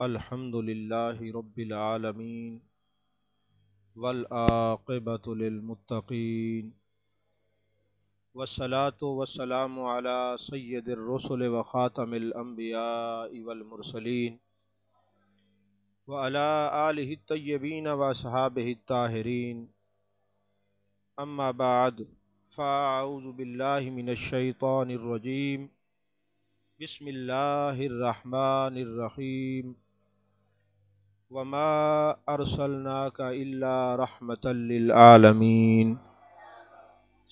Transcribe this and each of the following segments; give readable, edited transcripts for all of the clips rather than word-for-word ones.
अल्हम्दुलिल्लाहि रब्बिल आलमीन वल आक़िबतु लिल मुत्तक़ीन वस्सलातु वस्सलामु अला सय्यिदिर रुसुल व ख़ातमिल अंबियाइ वल मुरसलीन व अला आलिहि तय्यबीन व अस्हाबिहि ताहिरीन अम्मा बाद फ़अऊज़ु बिल्लाहि मिनश शैतानिर रजीम बिस्मिल्लाहिर रहमानिर रहीम वमा अर्सलनाका इल्ला रहमतल लिल आलमीन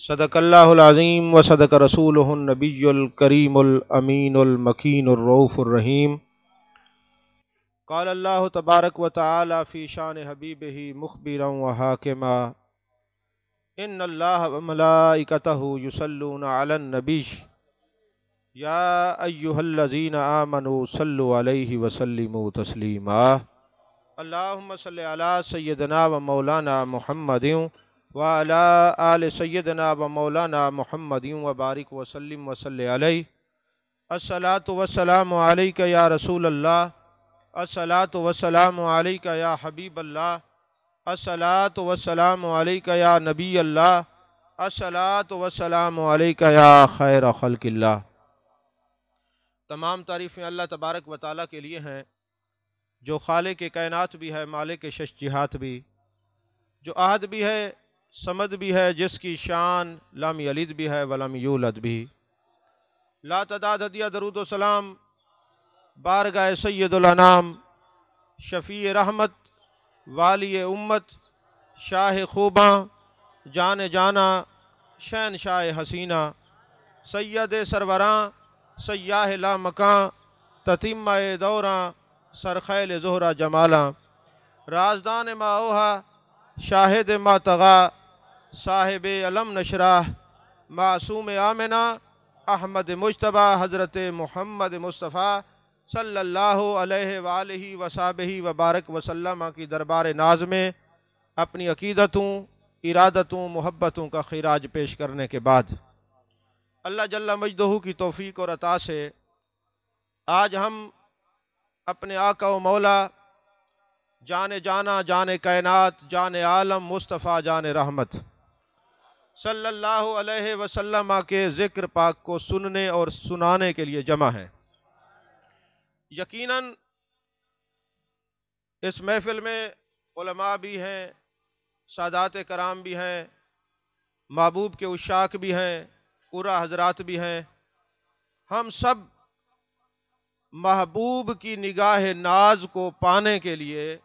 सदक़ल्लाहुल अज़ीम व सदक़ रसूलुहुन नबियुल करीमुल अमीनुल मकीनुर रऊफ़ुर रहीम क़ाल अल्लाहु तबारक व तआला फ़ी शान हबीबिही मुख़बिरन व हाकिमा इन्नल्लाह व मलाइकतहु युसल्लूना अलन नबी या अय्युहल्लज़ीना आमनू सल्लु अलैहि व सल्लिमू तस्लीमा अल्लाहुम्मा सल्लि अला सय्यिदना व मौलाना मुहम्मदिन व अला आलि सय्यिदना व मौलाना मुहम्मदिन व बारिक व सल्लिम व सल्लि अलैहि अस्सलातु वस्सलामु अलैका या रसूलल्लाह अस्सलातु वस्सलामु अलैका या हबीबल्लाह अस्सलातु वस्सलामु अलैका या नबी अल्लाह अस्सलातु वस्सलामु अलैका या खैर खल्क़िल्लाह। तमाम तारीफ़ें अल्लाह तबारक व तआला के लिए हैं जो खालिक के कायनात भी है, मालिक के शश जिहात भी, जो आहद भी है, समद भी है, जिसकी शान लम यलिद भी है वलम यूलद भी। ला तदाद हदिया दरूद व सलाम बारगाह सय्यदुल अनाम शफ़ी रहमत वाली उम्मत शाह खूबा जान जाना शहनशाह हसीना सैयद सरवरां सयाह ला मकां ततिम्मा दौरा सरखैल ज़ोहरा जमाला राजदान माओहा शाहिद मा तगा साहिब अलम नशराह मासूम आमिना अहमद मुज्तबा हज़रत मोहम्मद मुस्तफ़ा सल्लल्लाहु अलैहि वालिहि वसाबिहि वबारक वसल्लम की दरबार नाज में अपनी अकीदतों, इरादतों, मोहब्बतों का खिराज पेश करने के बाद अल्लाह जल्ला मजदहू की तौफ़ीक और अता से आज हम अपने आका व मौला जाने जाना, जाने कायनात, जाने आलम मुस्तफ़ा जाने रहमत सल्लल्लाहु अलैहि वसल्लम के ज़िक्र पाक को सुनने और सुनाने के लिए जमा है। यकीनन इस महफ़िल में उलमा भी हैं, सादात कराम भी हैं, महबूब के उशाक भी हैं, कुरा हजरात भी हैं। हम सब महबूब की निगाह नाज को पाने के लिए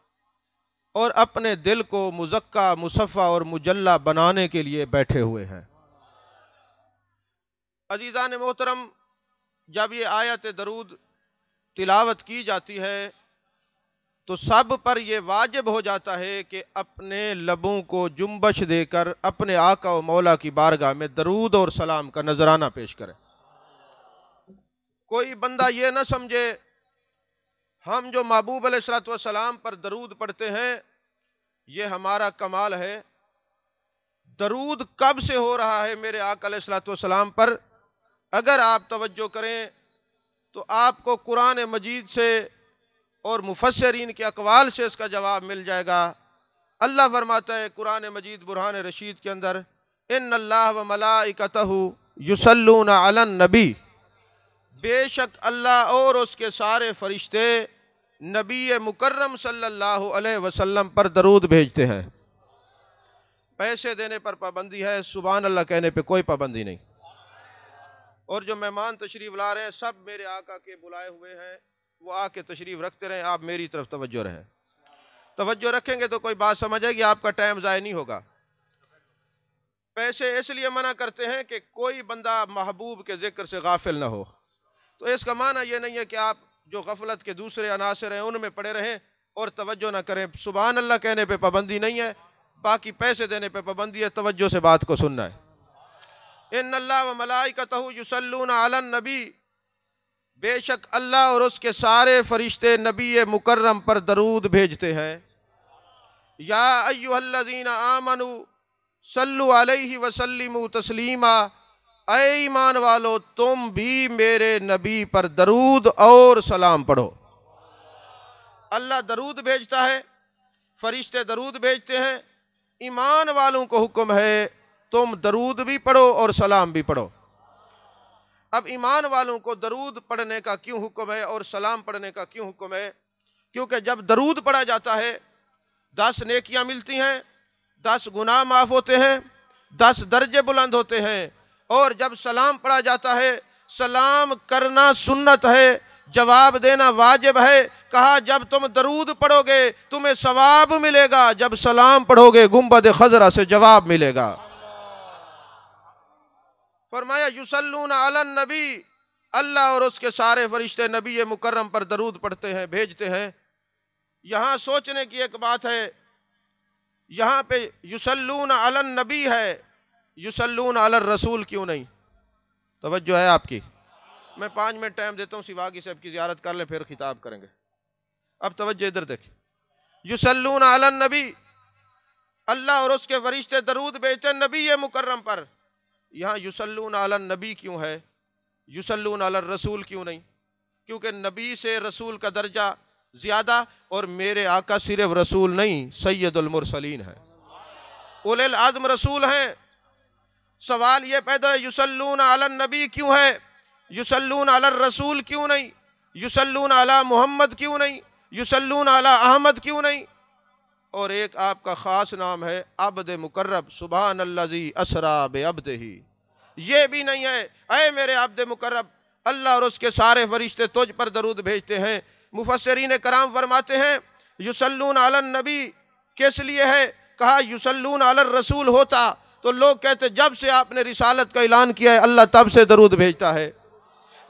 और अपने दिल को मुज़क्का, मुसफ़ा और मुजल्ला बनाने के लिए बैठे हुए हैं। अज़ीज़ान मोहतरम, जब ये आयत दरूद तिलावत की जाती है तो सब पर यह वाजिब हो जाता है कि अपने लबों को जुम्बश देकर अपने आका व मौला की बारगाह में दरूद और सलाम का नजराना पेश करें। कोई बंदा ये ना समझे हम जो महबूब अलैहिस्सलातु वस्सलाम पर दरूद पढ़ते हैं ये हमारा कमाल है। दरूद कब से हो रहा है मेरे आका अलैहिस्सलातु वस्सलाम पर? अगर आप तवज्जो करें तो आपको कुरान मजीद से और मुफस्सिरीन के अक़वाल से इसका जवाब मिल जाएगा। अल्लाह फरमाता है कुरान मजीद बुरहान रशीद के अंदर, इन्नल्लाह व मलाइकतहु युसल्लूना अलन नबी, बेशक अल्लाह और उसके सारे फरिश्ते नबी मुकर्रम सल्लल्लाहु अलैहि वसल्लम पर दरूद भेजते हैं। पैसे देने पर पाबंदी है, सुभान अल्लाह कहने पे कोई पाबंदी नहीं। और जो मेहमान तशरीफ़ ला रहे हैं सब मेरे आका के बुलाए हुए हैं, वो आके तशरीफ़ रखते रहें। आप मेरी तरफ तवज्जो रहें, तवज्जो रखेंगे तो कोई बात समझ आएगी, आपका टाइम ज़ाया नहीं होगा। पैसे इसलिए मना करते हैं कि कोई बंदा महबूब के ज़िक्र से गाफिल ना हो। तो इसका माना ये नहीं है कि आप जो गफलत के दूसरे अनासर हैं उनमें पड़े रहें और तवज्जो ना करें। सुभान अल्लाह कहने पे पाबंदी नहीं है, बाकी पैसे देने पे पाबंदी है। तवज्जो से बात को सुनना है। इन्नल्लाह व मलाइकतहु युसल्लूना अलन नबी, बेशक अल्लाह और उसके सारे फरिश्ते नबी मुकर्रम पर दरूद भेजते हैं। या अय्युहल्लज़ीना आमनू सल्लु अलैहि व सल्लिमू तस्लीमा, ऐ ईमान वालो तुम भी मेरे नबी पर दरूद और सलाम पढ़ो। अल्लाह दरूद भेजता है, फरिश्ते दरूद भेजते हैं। ईमान वालों को हुक्म है तुम दरूद भी पढ़ो और सलाम भी पढ़ो। अब ईमान वालों को दरूद पढ़ने का क्यों हुक्म है और सलाम पढ़ने का क्यों हुक्म है? क्योंकि जब दरूद पढ़ा जाता है 10 नेकियां मिलती हैं, 10 गुनाह माफ होते हैं, 10 दर्जे बुलंद होते हैं। और जब सलाम पढ़ा जाता है, सलाम करना सुन्नत है, जवाब देना वाजिब है। कहा जब तुम दरूद पढ़ोगे तुम्हें सवाब मिलेगा, जब सलाम पढ़ोगे गुंबद खजरा से जवाब मिलेगा। फरमाया युसल्लून अलन नबी, अल्लाह और उसके सारे फरिश्ते नबी मुकर्रम पर दरूद पढ़ते हैं, भेजते हैं। यहाँ सोचने की एक बात है, यहाँ पे युसल्लून अलन नबी है, युसल्लून अलर रसूल क्यों नहीं? तवज्जो है आपकी? मैं 5 मिनट टाइम देता हूँ, सिवागी साहब की ज़ियारत कर ले फिर खिताब करेंगे। अब तवज्जो इधर देखिए, युसल्लून अलन नबी, अल्लाह और उसके फरिश्ते दरूद भेजते नबी मुकर्रम पर। यहाँ युसल्लून अलन नबी क्यों है, युसल्लून अलर रसूल क्यों नहीं? क्योंकि नबी से रसूल का दर्जा ज़्यादा, और मेरे आका सिर्फ रसूल नहीं सैयदुल मुरसलीन है, उलुल आज़म रसूल हैं। सवाल ये पैदा है युसल्लून अलन नबी क्यों है, युसल्लून अलर रसूल क्यों नहीं, युसल्लून अला मोहम्मद क्यों नहीं, युसल्लून अला अहमद क्यों नहीं? और एक आपका ख़ास नाम है अब्द मुकर्रब, सुबहान अल्लज़ी असरा बे अब्दिही, ये भी नहीं है। ऐ मेरे अब्द मुकर्रब, अल्लाह और उसके सारे फरिश्ते तुझ पर दरूद भेजते हैं। मुफस्सिरीन कराम फरमाते हैं युसल्लून अलन नबी किस लिए है? कहा युसल्लून अलर रसूल होता तो लोग कहते जब से आपने रिसालत का ऐलान किया है अल्लाह तब से दरूद भेजता है।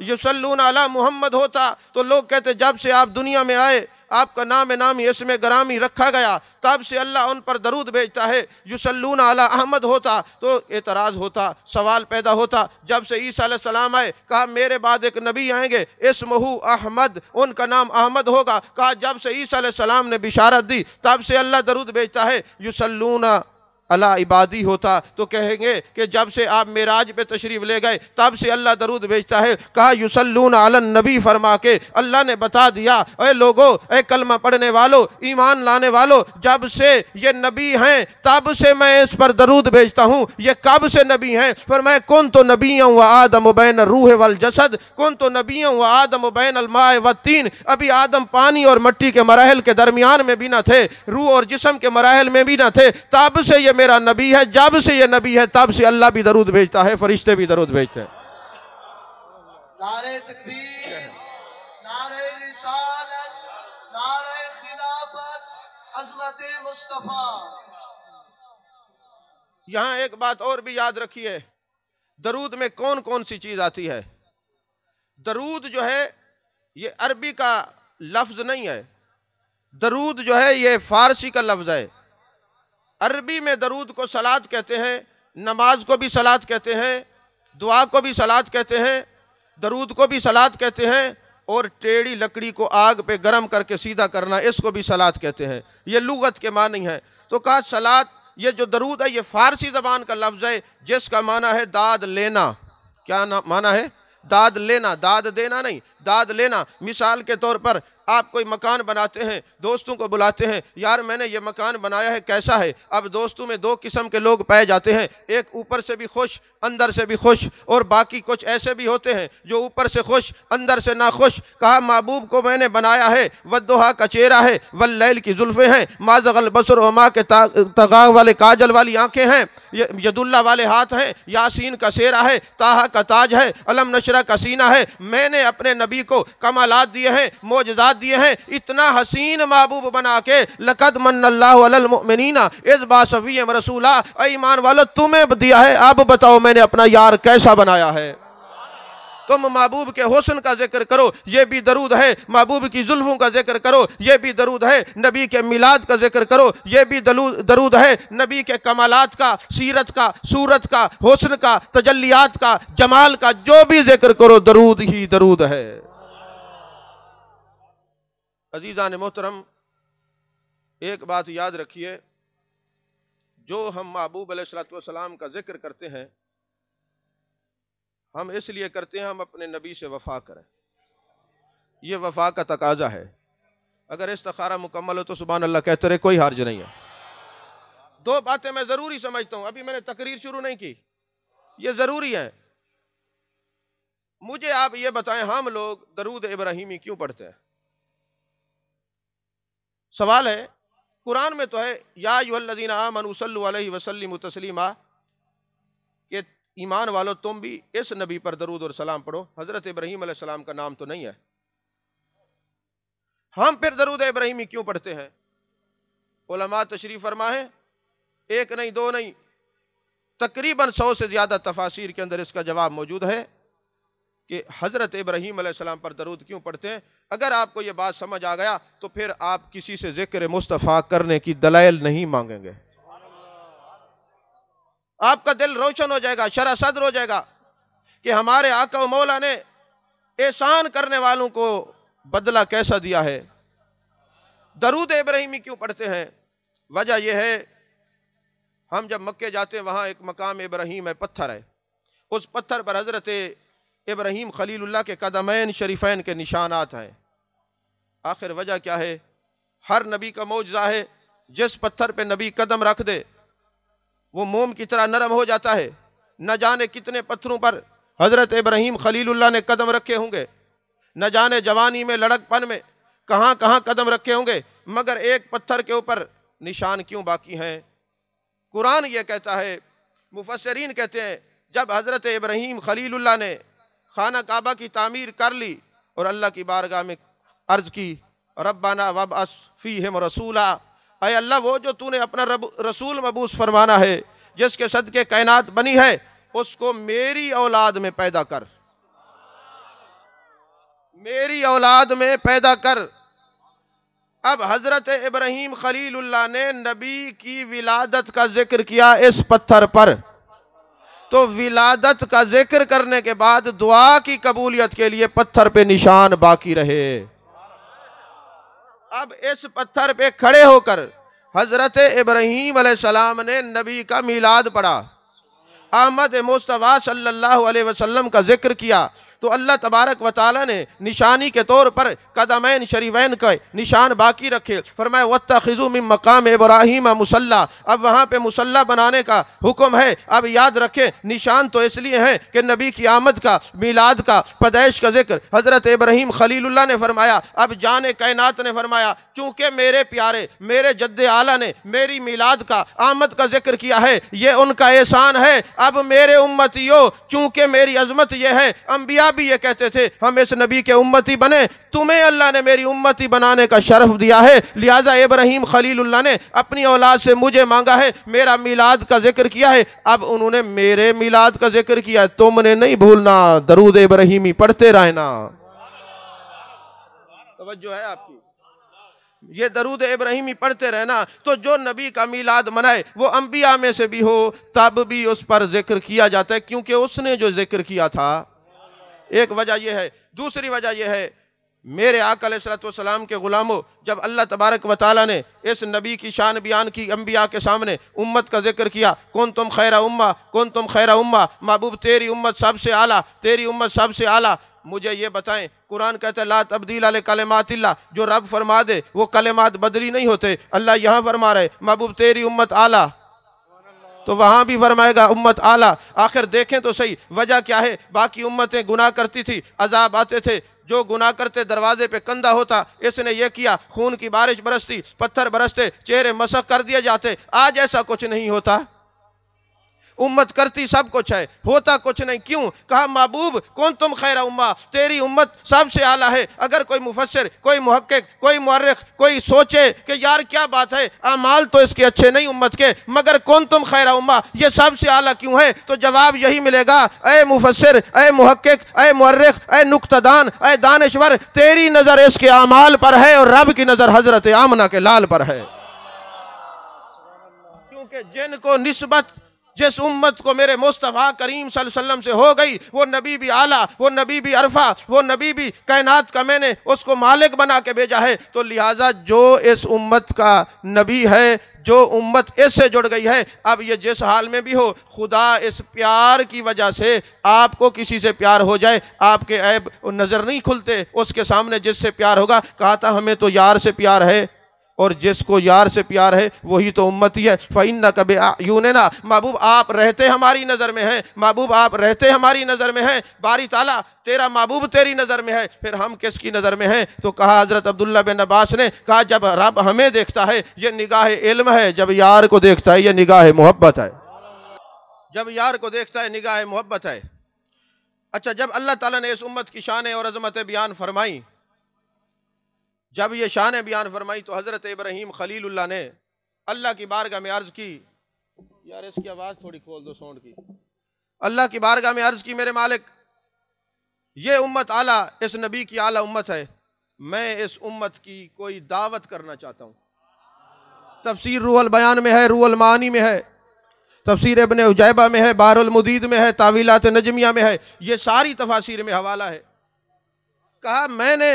युसल्लून अला मोहम्मद होता तो लोग कहते जब से आप दुनिया में आए आपका नाम नामी इसमें गरामी रखा गया तब से अल्लाह उन पर दरूद भेजता है। युसल्लून अला अहमद होता तो एतराज़ होता, सवाल पैदा होता। जब से ईसा अलैहिस्सलाम आए कहा मेरे बाद एक नबी आएंगे इस्मुहु अहमद, उनका नाम अहमद होगा। कहा जब से ईसा अलैहिस्सलाम ने बिशारत दी तब से अल्लाह दरूद भेजता है। युसल्लून अला इबादी होता तो कहेंगे कि जब से आप मेराज पे तशरीफ़ ले गए तब से अल्लाह दरूद भेजता है। कहा युसल्लून अलन नबी फरमा के अल्लाह ने बता दिया, ए लोगो, ए कलमा पढ़ने वालों, ईमान लाने वालों, जब से ये नबी हैं तब से मैं इस पर दरूद भेजता हूँ। ये कब से नबी हैं? पर मैं कुन तो नबियों व आदम बैन रूह वल जसद, कुन तो नबियों व आदम बैन अल माए व तीन। अभी आदम पानी और मिट्टी के मराहल के दरमियान में भी न थे, रूह और जिस्म के मराहल में भी न थे, तब से ये मेरा नबी है। जब से ये नबी है तब से अल्लाह भी दरूद भेजता है, फरिश्ते भी दरूद भेजते हैं। नारे तकबीर, नारे रिसालत, नारे खिलाफत, अज़मत मुस्तफा। यहां एक बात और भी याद रखिए, दरूद में कौन कौन सी चीज आती है। दरूद जो है ये अरबी का लफ्ज नहीं है, दरूद जो है ये फारसी का लफ्ज है। अरबी में दरूद को सलात कहते हैं, नमाज को भी सलात कहते हैं, दुआ को भी सलात कहते हैं, दरूद को भी सलात कहते हैं, और टेढ़ी लकड़ी को आग पे गर्म करके सीधा करना इसको भी सलात कहते हैं। ये लुगत के मानी है। तो कहा सलात, ये जो दरूद है ये फारसी ज़बान का लफ्ज़ है जिसका माना है दाद लेना। क्या माना है? दाद लेना, दाद देना नहीं, दाद लेना। मिसाल के तौर पर आप कोई मकान बनाते हैं, दोस्तों को बुलाते हैं, यार मैंने ये मकान बनाया है कैसा है। अब दोस्तों में 2 किस्म के लोग पाए जाते हैं, एक ऊपर से भी खुश अंदर से भी खुश, और बाकी कुछ ऐसे भी होते हैं जो ऊपर से खुश अंदर से ना खुश। कहा महबूब को मैंने बनाया है, वद्दुहा का चेहरा है, वल्लैल की जुल्फ़ें हैं, माज़गल बसर व मा के तगा वाले काजल वाली आंखें हैं, यदुल्ला वाले हाथ हैं, यासीन का सेहरा है, ताहा का ताज है, अलम नशरा का सीना है। मैंने अपने नबी को कमालात दिए हैं, मोजज़ात दिए हैं, इतना हसीन महबूब बना के लक़द मन्नल्लाहु अलल मुमिनीना इज़ बासफ़ीहिम रसूला। ईमान वालों तुम्हें दिया है, अब बताओ मैंने अपना यार कैसा बनाया है। तुम महबूब के हुस्न का जिक्र करो, ये भी दरूद है। महबूब की जुल्फों का जिक्र करो, ये भी दरूद है। नबी के मिलाद का जिक्र करो, ये भी दरूद है। नबी के कमालात का, सीरत का, सूरत का, हुस्न का, तजल्लियात का, जमाल का जो भी जिक्र करो दरूद ही दरूद है। अजीज़ान मोहतरम, एक बात याद रखिए, जो हम महबूब अलैहिस्सलातु वस्सलाम का जिक्र करते हैं हम इसलिए करते हैं हम अपने नबी से वफा करें, ये वफा का तकाजा है। अगर इस्तिखारा मुकम्मल हो तो सुभान अल्लाह कहते रहे, कोई हर्ज नहीं है। दो बातें मैं ज़रूरी समझता हूँ, अभी मैंने तकरीर शुरू नहीं की, ये ज़रूरी है। मुझे आप ये बताएं, हम लोग दरूद इब्राहिमी क्यों पढ़ते हैं? सवाल है, कुरान में तो है या अय्युहल्लज़ीना आमनू सल्लु अलैहि वसल्लिमू तस्लीमा, कि ईमान वालो तुम भी इस नबी पर दरूद और सलाम पढ़ो। हज़रत इब्राहीम अलैहिस्सलाम का नाम तो नहीं है। हम फिर दरूद इब्राहिमी क्यों पढ़ते हैं? उलमा तशरीफ फरमा है, एक नहीं दो नहीं, तकरीबन 100 से ज़्यादा तफासीर के अंदर इसका जवाब मौजूद है कि हज़रत इब्राहीम अलैहिस्सलाम पर दरूद क्यों पढ़ते हैं। अगर आपको ये बात समझ आ गया तो फिर आप किसी से ज़िक्र मुस्तफ़ा करने की दलाइल नहीं मांगेंगे, आपका दिल रोशन हो जाएगा, शरह सद्र हो जाएगा कि हमारे आका व मौला ने एहसान करने वालों को बदला कैसा दिया है। दरूद इब्राहिमी क्यों पढ़ते हैं? वजह यह है, हम जब मक्के जाते हैं वहाँ एक मकाम इब्राहिम है, पत्थर है, उस पत्थर पर हज़रत इब्राहिम खलीलुल्लाह के कदमैन शरीफैन के निशानात हैं। आखिर वजह क्या है? हर नबी का मौजज़ा है, जिस पत्थर पे नबी कदम रख दे वो मोम की तरह नरम हो जाता है। न जाने कितने पत्थरों पर हज़रत इब्राहिम खलीलुल्लाह ने कदम रखे होंगे, न जाने जवानी में लड़कपन में कहाँ कहाँ कदम रखे होंगे, मगर एक पत्थर के ऊपर निशान क्यों बाकी हैं? कुरान ये कहता है, मुफस्सिरीन कहते हैं, जब हज़रत इब्राहिम खलीलुल्लाह ने खाना काबा की तामीर कर ली और अल्लाह की बारगाह में अर्ज़ की, रब्बाना वबअस फ़ीहिम रसूला, अय अल्लाह वो जो तूने अपना रसूल मबूस फरमाना है, जिसके सदके कायनात बनी है, उसको मेरी औलाद में पैदा कर, मेरी औलाद में पैदा कर। अब हज़रत इब्राहीम खलीलुल्लाह ने नबी की विलादत का जिक्र किया इस पत्थर पर, तो विलादत का जिक्र करने के बाद दुआ की कबूलियत के लिए पत्थर पे निशान बाकी रहे। अब इस पत्थर पे खड़े होकर हज़रत इब्राहीम अलैहिस्सलाम ने नबी का मीलाद पढ़ा, अहमद मुस्तफ़ा सल्लल्लाहु अलैहि वसल्लम का जिक्र किया, तो अल्लाह तबारक व तआला ने निशानी के तौर पर कदमैन शरीफैन के निशान बाकी रखे। फरमाया वत्तखिज़ू मिन मकाम इब्राहीम मुसल्ला, अब वहाँ पे मुसल्ला बनाने का हुक्म है। अब याद रखें, निशान तो इसलिए हैं कि नबी की आमद का, मीलाद का, पैदाइश का जिक्र हज़रत इब्राहीम खलीलुल्लाह ने फरमाया। अब जाने कायनात ने फरमाया, चूँकि मेरे प्यारे, मेरे जद्दे आला ने मेरी मीलाद का, आमद का जिक्र किया है, ये उनका एहसान है। अब मेरे उम्मतियों, चूँकि मेरी अजमत यह है, अंबिया भी ये कहते थे हम इस नबी के उम्मती बने, तुम्हें अल्लाह ने मेरी उम्मती बनाने का शरफ दिया है, लिहाजा इब्राहीम खलीलुल्लाह ने अपनी औलाद से मुझे मांगा है, मेरा मिलाद का जिक्र किया है। अब उन्होंने मेरे मिलाद का जिक्र किया है, तुमने नहीं भूलना, दरूद इब्राहिमी पढ़ते रहना। तवज्जो है आपकी? ये दरूद इब्राहिमी पढ़ते रहना, तो जो नबी का मीलाद मनाए वो अंबिया में से भी हो तब भी उस पर जिक्र किया जाता है, क्योंकि उसने जो जिक्र किया था। एक वजह यह है। दूसरी वजह यह है, मेरे आका अलैहिस्सलातु वस्सलाम के गुलामों, जब अल्लाह तबारक व तआला ने इस नबी की शान बयान की, अंबिया के सामने उम्मत का जिक्र किया, कौन तुम खैरा उम्मा, कौन तुम खैरा उम्मा, महबूब तेरी उम्मत सबसे आला, तेरी उम्मत सबसे आला। मुझे ये बताएं, कुरान कहता है ला तब्दील ले कलिमातिल्लाह, जो रब फरमा दे वो कलिमात बदली नहीं होते। अल्लाह यहाँ फरमा रहे महबूब तेरी उम्मत आला, तो वहाँ भी फरमाएगा उम्मत आला। आखिर देखें तो सही, वजह क्या है? बाकी उम्मतें गुनाह करती थी, अजाब आते थे, जो गुनाह करते दरवाजे पे कंधा होता, इसने ये किया, खून की बारिश बरसती, पत्थर बरसते, चेहरे मसक कर दिए जाते। आज ऐसा कुछ नहीं होता, उम्मत करती सब कुछ है, होता कुछ नहीं। क्यों? कहा महबूब कौन तुम खैरा उम्मा, तेरी उम्मत सबसे आला है। अगर कोई मुफस्सिर, कोई मुहक्किक, कोई मुअर्रिख, कोई सोचे कि यार क्या बात है, अमाल तो इसके अच्छे नहीं उम्मत के, मगर कौन तुम खैरा उम्मा, ये सबसे आला क्यों है? तो जवाब यही मिलेगा, ए मुफस्सिर, ए मुहक्किक, ए मुअर्रिख, ए नुक्तदान, ए दानिश्वर, तेरी नज़र इसके अमाल पर है और रब की नज़र हज़रत आमना के लाल पर है। क्योंकि जिनको निस्बत जिस उम्मत को मेरे मुस्तफ़ा करीम सल्लल्लाहु अलैहि वसल्लम से हो गई, वो नबी भी आला, वो नबी भी अरफा, वो नबी भी कायनात का मैंने उसको मालिक बना के भेजा है। तो लिहाजा जो इस उम्मत का नबी है, जो उम्मत इससे जुड़ गई है, अब ये जिस हाल में भी हो, खुदा इस प्यार की वजह से आपको किसी से प्यार हो जाए, आपके ऐब नज़र नहीं खुलते उसके सामने जिससे प्यार होगा। कहा था हमें तो यार से प्यार है, और जिसको यार से प्यार है वही तो उम्मती है। फ़इन्ना कबे यूनना, महबूब आप रहते हमारी नज़र में हैं, महबूब आप रहते हमारी नज़र में हैं। बारी ताला तेरा महबूब तेरी नज़र में है, फिर हम किसकी नज़र में हैं? तो कहा हज़रत अब्दुल्ला बिन अब्बास ने कहा जब रब हमें देखता है ये निगाह इल्म है, जब यार को देखता है ये निगाह मोहब्बत है। जब यार को देखता है निगाह मोहब्बत है। अच्छा, जब अल्लाह ताला ने इस उम्मत की शान और अज़मत बयान फरमाई, जब ये शान बयान फरमाई, तो हज़रत इब्राहीम खलीलुल्लाह ने अल्लाह की बारगाह में अर्ज़ की, यार इसकी आवाज़ थोड़ी खोल दो साउंड की। अल्लाह की बारगाह में अर्ज़ की, मेरे मालिक ये उम्मत आला, इस नबी की आला उम्मत है, मैं इस उम्मत की कोई दावत करना चाहता हूँ। तफसीर रूहुल बयान में है, रूहुल मानी में है, तफसीर इब्न उजैबा में है, बारुल मुदीद में है, तावीलात नजमिया में है, ये सारी तफासीर में हवाला है। कहा मैंने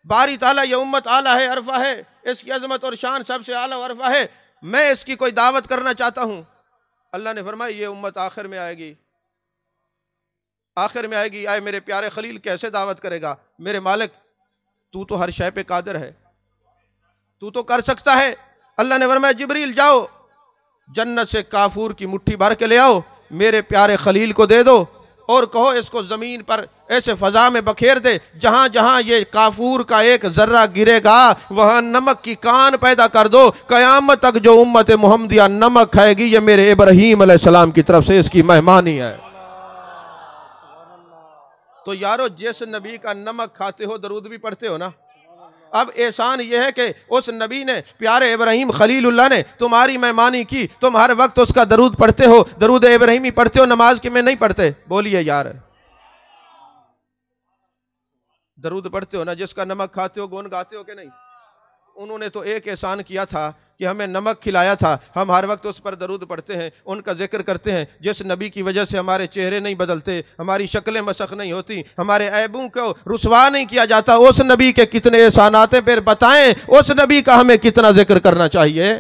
बारी ताला ये उम्मत आला है, अरफा है, इसकी अजमत और शान सबसे आला और अरफा है, मैं इसकी कोई दावत करना चाहता हूँ। अल्लाह ने फरमाया ये उम्मत आखिर में आएगी, आखिर में आएगी। आए मेरे प्यारे खलील कैसे दावत करेगा? मेरे मालिक तू तो हर शय पे कादिर है, तू तो कर सकता है। अल्लाह ने फरमाया जिब्रील जाओ जन्नत से काफूर की मुट्ठी भर के ले आओ, मेरे प्यारे खलील को दे दो और कहो इसको ज़मीन पर ऐसे फ़ज़ा में बखेर दे, जहाँ जहाँ ये काफूर का एक ज़र्रा गिरेगा वहाँ नमक की कान पैदा कर दो। क़यामत तक जो उम्मत मुहम्मदिया नमक खाएगी ये मेरे इब्राहीम अलैहिस्सलाम की तरफ से इसकी मेहमानी है। तो यारो जिस नबी का नमक खाते हो दरूद भी पढ़ते हो ना। अब एहसान यह है कि उस नबी ने, प्यारे इब्राहीम खलीलुल्लाह ने तुम्हारी मेहमानी की, तुम हर वक्त उसका दरूद पढ़ते हो, दरूद इब्राहीमी पढ़ते हो, नमाज के में नहीं पढ़ते? बोलिए यार, दरूद पढ़ते हो ना? जिसका नमक खाते हो गुन गाते हो कि नहीं? उन्होंने तो एक एहसान किया था कि हमें नमक खिलाया था, हम हर वक्त उस पर दरूद पढ़ते हैं, उनका जिक्र करते हैं। जिस नबी की वजह से हमारे चेहरे नहीं बदलते, हमारी शक्लें मसख नहीं होती, हमारे ऐबों को रुसवा नहीं किया जाता, उस नबी के कितने एहसानात हैं, फिर बताएं उस नबी का हमें कितना जिक्र करना चाहिए।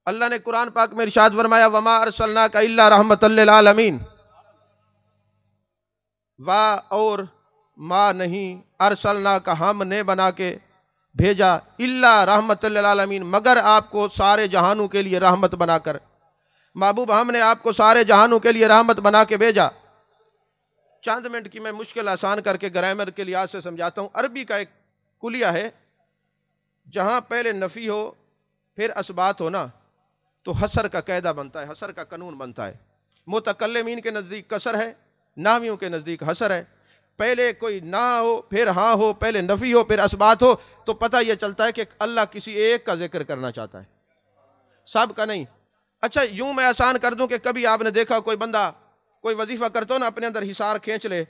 अल्लाह ने कुरान पाक में इरशाद फरमाया वमा अरसलनाका इल्ला रहमतल लिल आलमीन, वाह और माँ नहीं, अरसलना का हमने बना के भेजा, इल्ला रहमतल लिल आलमीन, मगर आपको सारे जहानों के लिए रहमत बनाकर। महबूब हमने आपको सारे जहानों के लिए रहमत बना के भेजा। चंद मिनट की मैं मुश्किल आसान करके ग्रामर के लिहाज से समझाता हूँ। अरबी का एक कुलिया है, जहाँ पहले नफ़ी हो फिर असबात हो ना, तो हसर का कायदा बनता है, हसर का कानून बनता है। मुतकल्लिमीन के नज़दीक कसर है, नाहवियों के नज़दीक हसर है। पहले कोई ना हो फिर हाँ हो, पहले नफ़ी हो फिर असबात हो, तो पता यह चलता है कि अल्लाह किसी एक का जिक्र करना चाहता है, सब का नहीं। अच्छा यूं मैं आसान कर दूं कि कभी आपने देखा कोई बंदा कोई वजीफा करता हो ना, अपने अंदर हिसार खींच ले,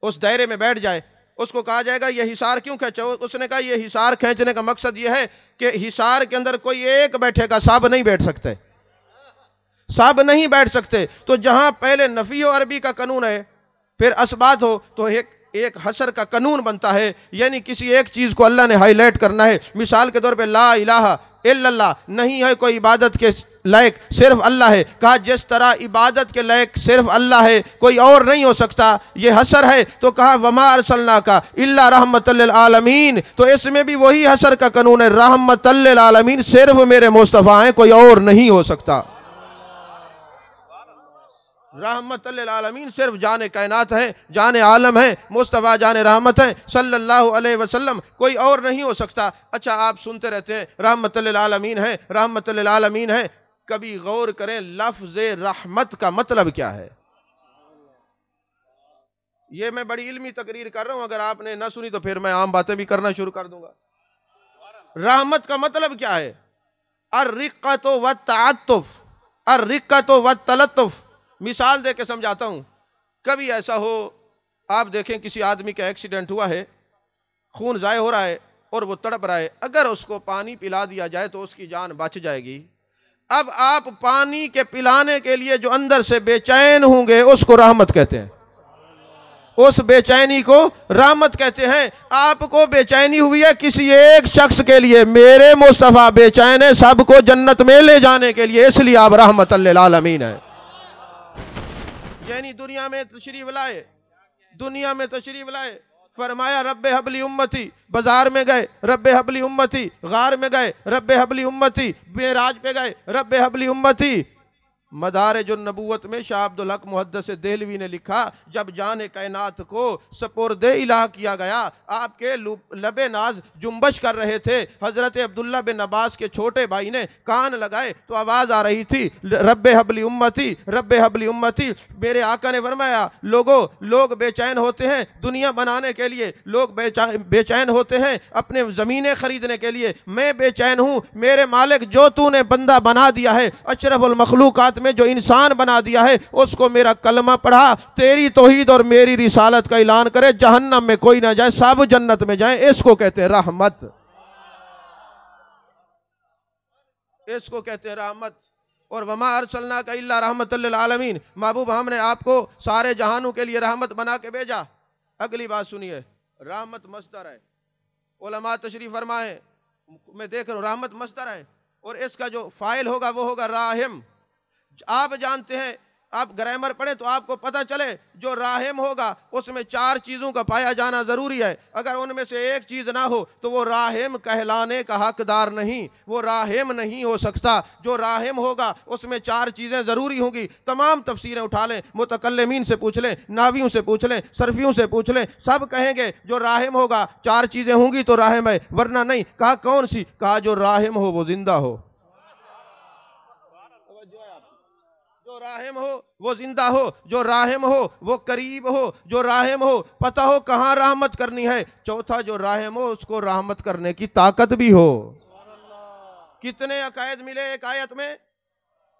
उस दायरे में बैठ जाए, उसको कहा जाएगा ये हिसार क्यों खींचा? उसने कहा ये हिसार खींचने का मकसद ये है कि हिसार के अंदर कोई एक बैठेगा, सब नहीं बैठ सकते, सब नहीं बैठ सकते। तो जहां पहले नफ़ी हो अरबी का कानून है, फिर असबात हो, तो एक हसर का कानून बनता है, यानी किसी एक चीज़ को अल्लाह ने हाईलाइट करना है। मिसाल के तौर पे ला इलाहा इल्लल्लाह, नहीं है कोई इबादत के लायक, सिर्फ अल्लाह है। कहा जिस तरह इबादत के लायक सिर्फ अल्लाह है, कोई और नहीं हो सकता, ये हसर है। तो कहा वमा अरसलनाका इल्ला रहमतल लिल आलमीन, तो इसमें भी वही हसर का कानून है, रहमतल लिल आलमीन, सिर्फ मेरे मुस्तफ़ा हैं, कोई और नहीं हो सकता। रहमतल लिल आलमीन सिर्फ जाने कायनात है, जाने आलम है, मुस्तफ़ा जाने रहमत है सल्लल्लाहु अलैहि वसल्लम, कोई और नहीं हो सकता। अच्छा आप सुनते रहते हैं रहमतल लिल आलमीन है, रहमतल लिल आलमीन है, कभी गौर करें लफ्ज़ रहमत का मतलब क्या है? ये मैं बड़ी इल्मी तकरीर कर रहा हूं, अगर आपने ना सुनी तो फिर मैं आम बातें भी करना शुरू कर दूंगा। रहमत का मतलब क्या है? अर्रिक़्क़तु वत्तअत्तुफ़, अर्रिक़्क़तु वत्तलत्तुफ़। मिसाल दे के समझाता हूँ। कभी ऐसा हो आप देखें किसी आदमी का एक्सीडेंट हुआ है, खून ज़ाय हो रहा है और वो तड़प रहा है, अगर उसको पानी पिला दिया जाए तो उसकी जान बच जाएगी। अब आप पानी के पिलाने के लिए जो अंदर से बेचैन होंगे उसको रहमत कहते हैं, उस बेचैनी को रहमत कहते हैं। आपको बेचैनी हुई है किसी एक शख्स के लिए, मेरे मुस्तफ़ा बेचैन है सबको जन्नत में ले जाने के लिए, इसलिए आप रहमत लिल आलमीन है। यानी दुनिया में तशरीफ लाए, दुनिया में तशरीफ लाए, फरमाया रब्बे हबली उम्मती, बाजार में गए रब्बे हबली उम्मती, गार में गए रब्बे हबली उम्मती, मेराज पे गए रब्बे हबली उम्मती। मदारिजुन नबूवत में शाह अब्दुल हक मुहद्दिस देहलवी ने लिखा, जब जाने कायनात को सपुर्दे इलाह किया गया, आपके लबे नाज जुम्बश कर रहे थे। हजरत अब्दुल्ला बिन अब्बास के छोटे भाई ने कान लगाए तो आवाज़ आ रही थी रब्बे हबली उम्मती, रब्बे हबली उम्मती। मेरे आका ने फरमाया, लोग बेचैन होते हैं दुनिया बनाने के लिए, लोग बेचैन होते हैं अपने ज़मीनें खरीदने के लिए, मैं बेचैन हूँ मेरे मालिक जो तूने बंदा बना दिया है, अशरफुल मखलूकात में जो इंसान बना दिया है, उसको मेरा कलमा पढ़ा, तेरी तौहीद और मेरी रिसालत का ऐलान करे, जहन्नम में कोई ना जाए, सब जन्नत में जाए। इसको कहते हैं रहमत, इसको कहते हैं रहमत। और वमा अरसलनाका इल्ला रहमतल लिल आलमीन, महबूब हमने आपको सारे जहानों के लिए रहमत बना के भेजा। अगली बात सुनिए, रहमत मस्दर है, उलमा तशरीफ फरमाए, मैं देख रहा हूँ रहमत मस्दर है और इसका जो फाइल होगा वो होगा राहिम। आप जानते हैं, आप ग्रामर पढ़े तो आपको पता चले जो राहिम होगा उसमें 4 चीज़ों का पाया जाना ज़रूरी है। अगर उनमें से एक चीज़ ना हो तो वो राहिम कहलाने का हकदार नहीं, वो राहिम नहीं हो सकता। जो राहिम होगा उसमें 4 चीज़ें ज़रूरी होंगी। तमाम तफसीरें उठा लें, मुतकल्लिमीन से पूछ लें, नावियों से पूछ लें, सरफियों से पूछ लें, सब कहेंगे जो राहिम होगा 4 चीज़ें होंगी तो राहिम है, वरना नहीं। कहा कौन सी? कहा जो राहिम हो वो जिंदा हो, जो राहिम हो वो जिंदा हो, जो राहिम हो वो करीब हो, जो राहिम हो पता हो कहाँ रहमत करनी है। चौथा जो राहिम हो उसको रहमत करने की ताकत भी हो। कितने अकायद मिले एक आयत में?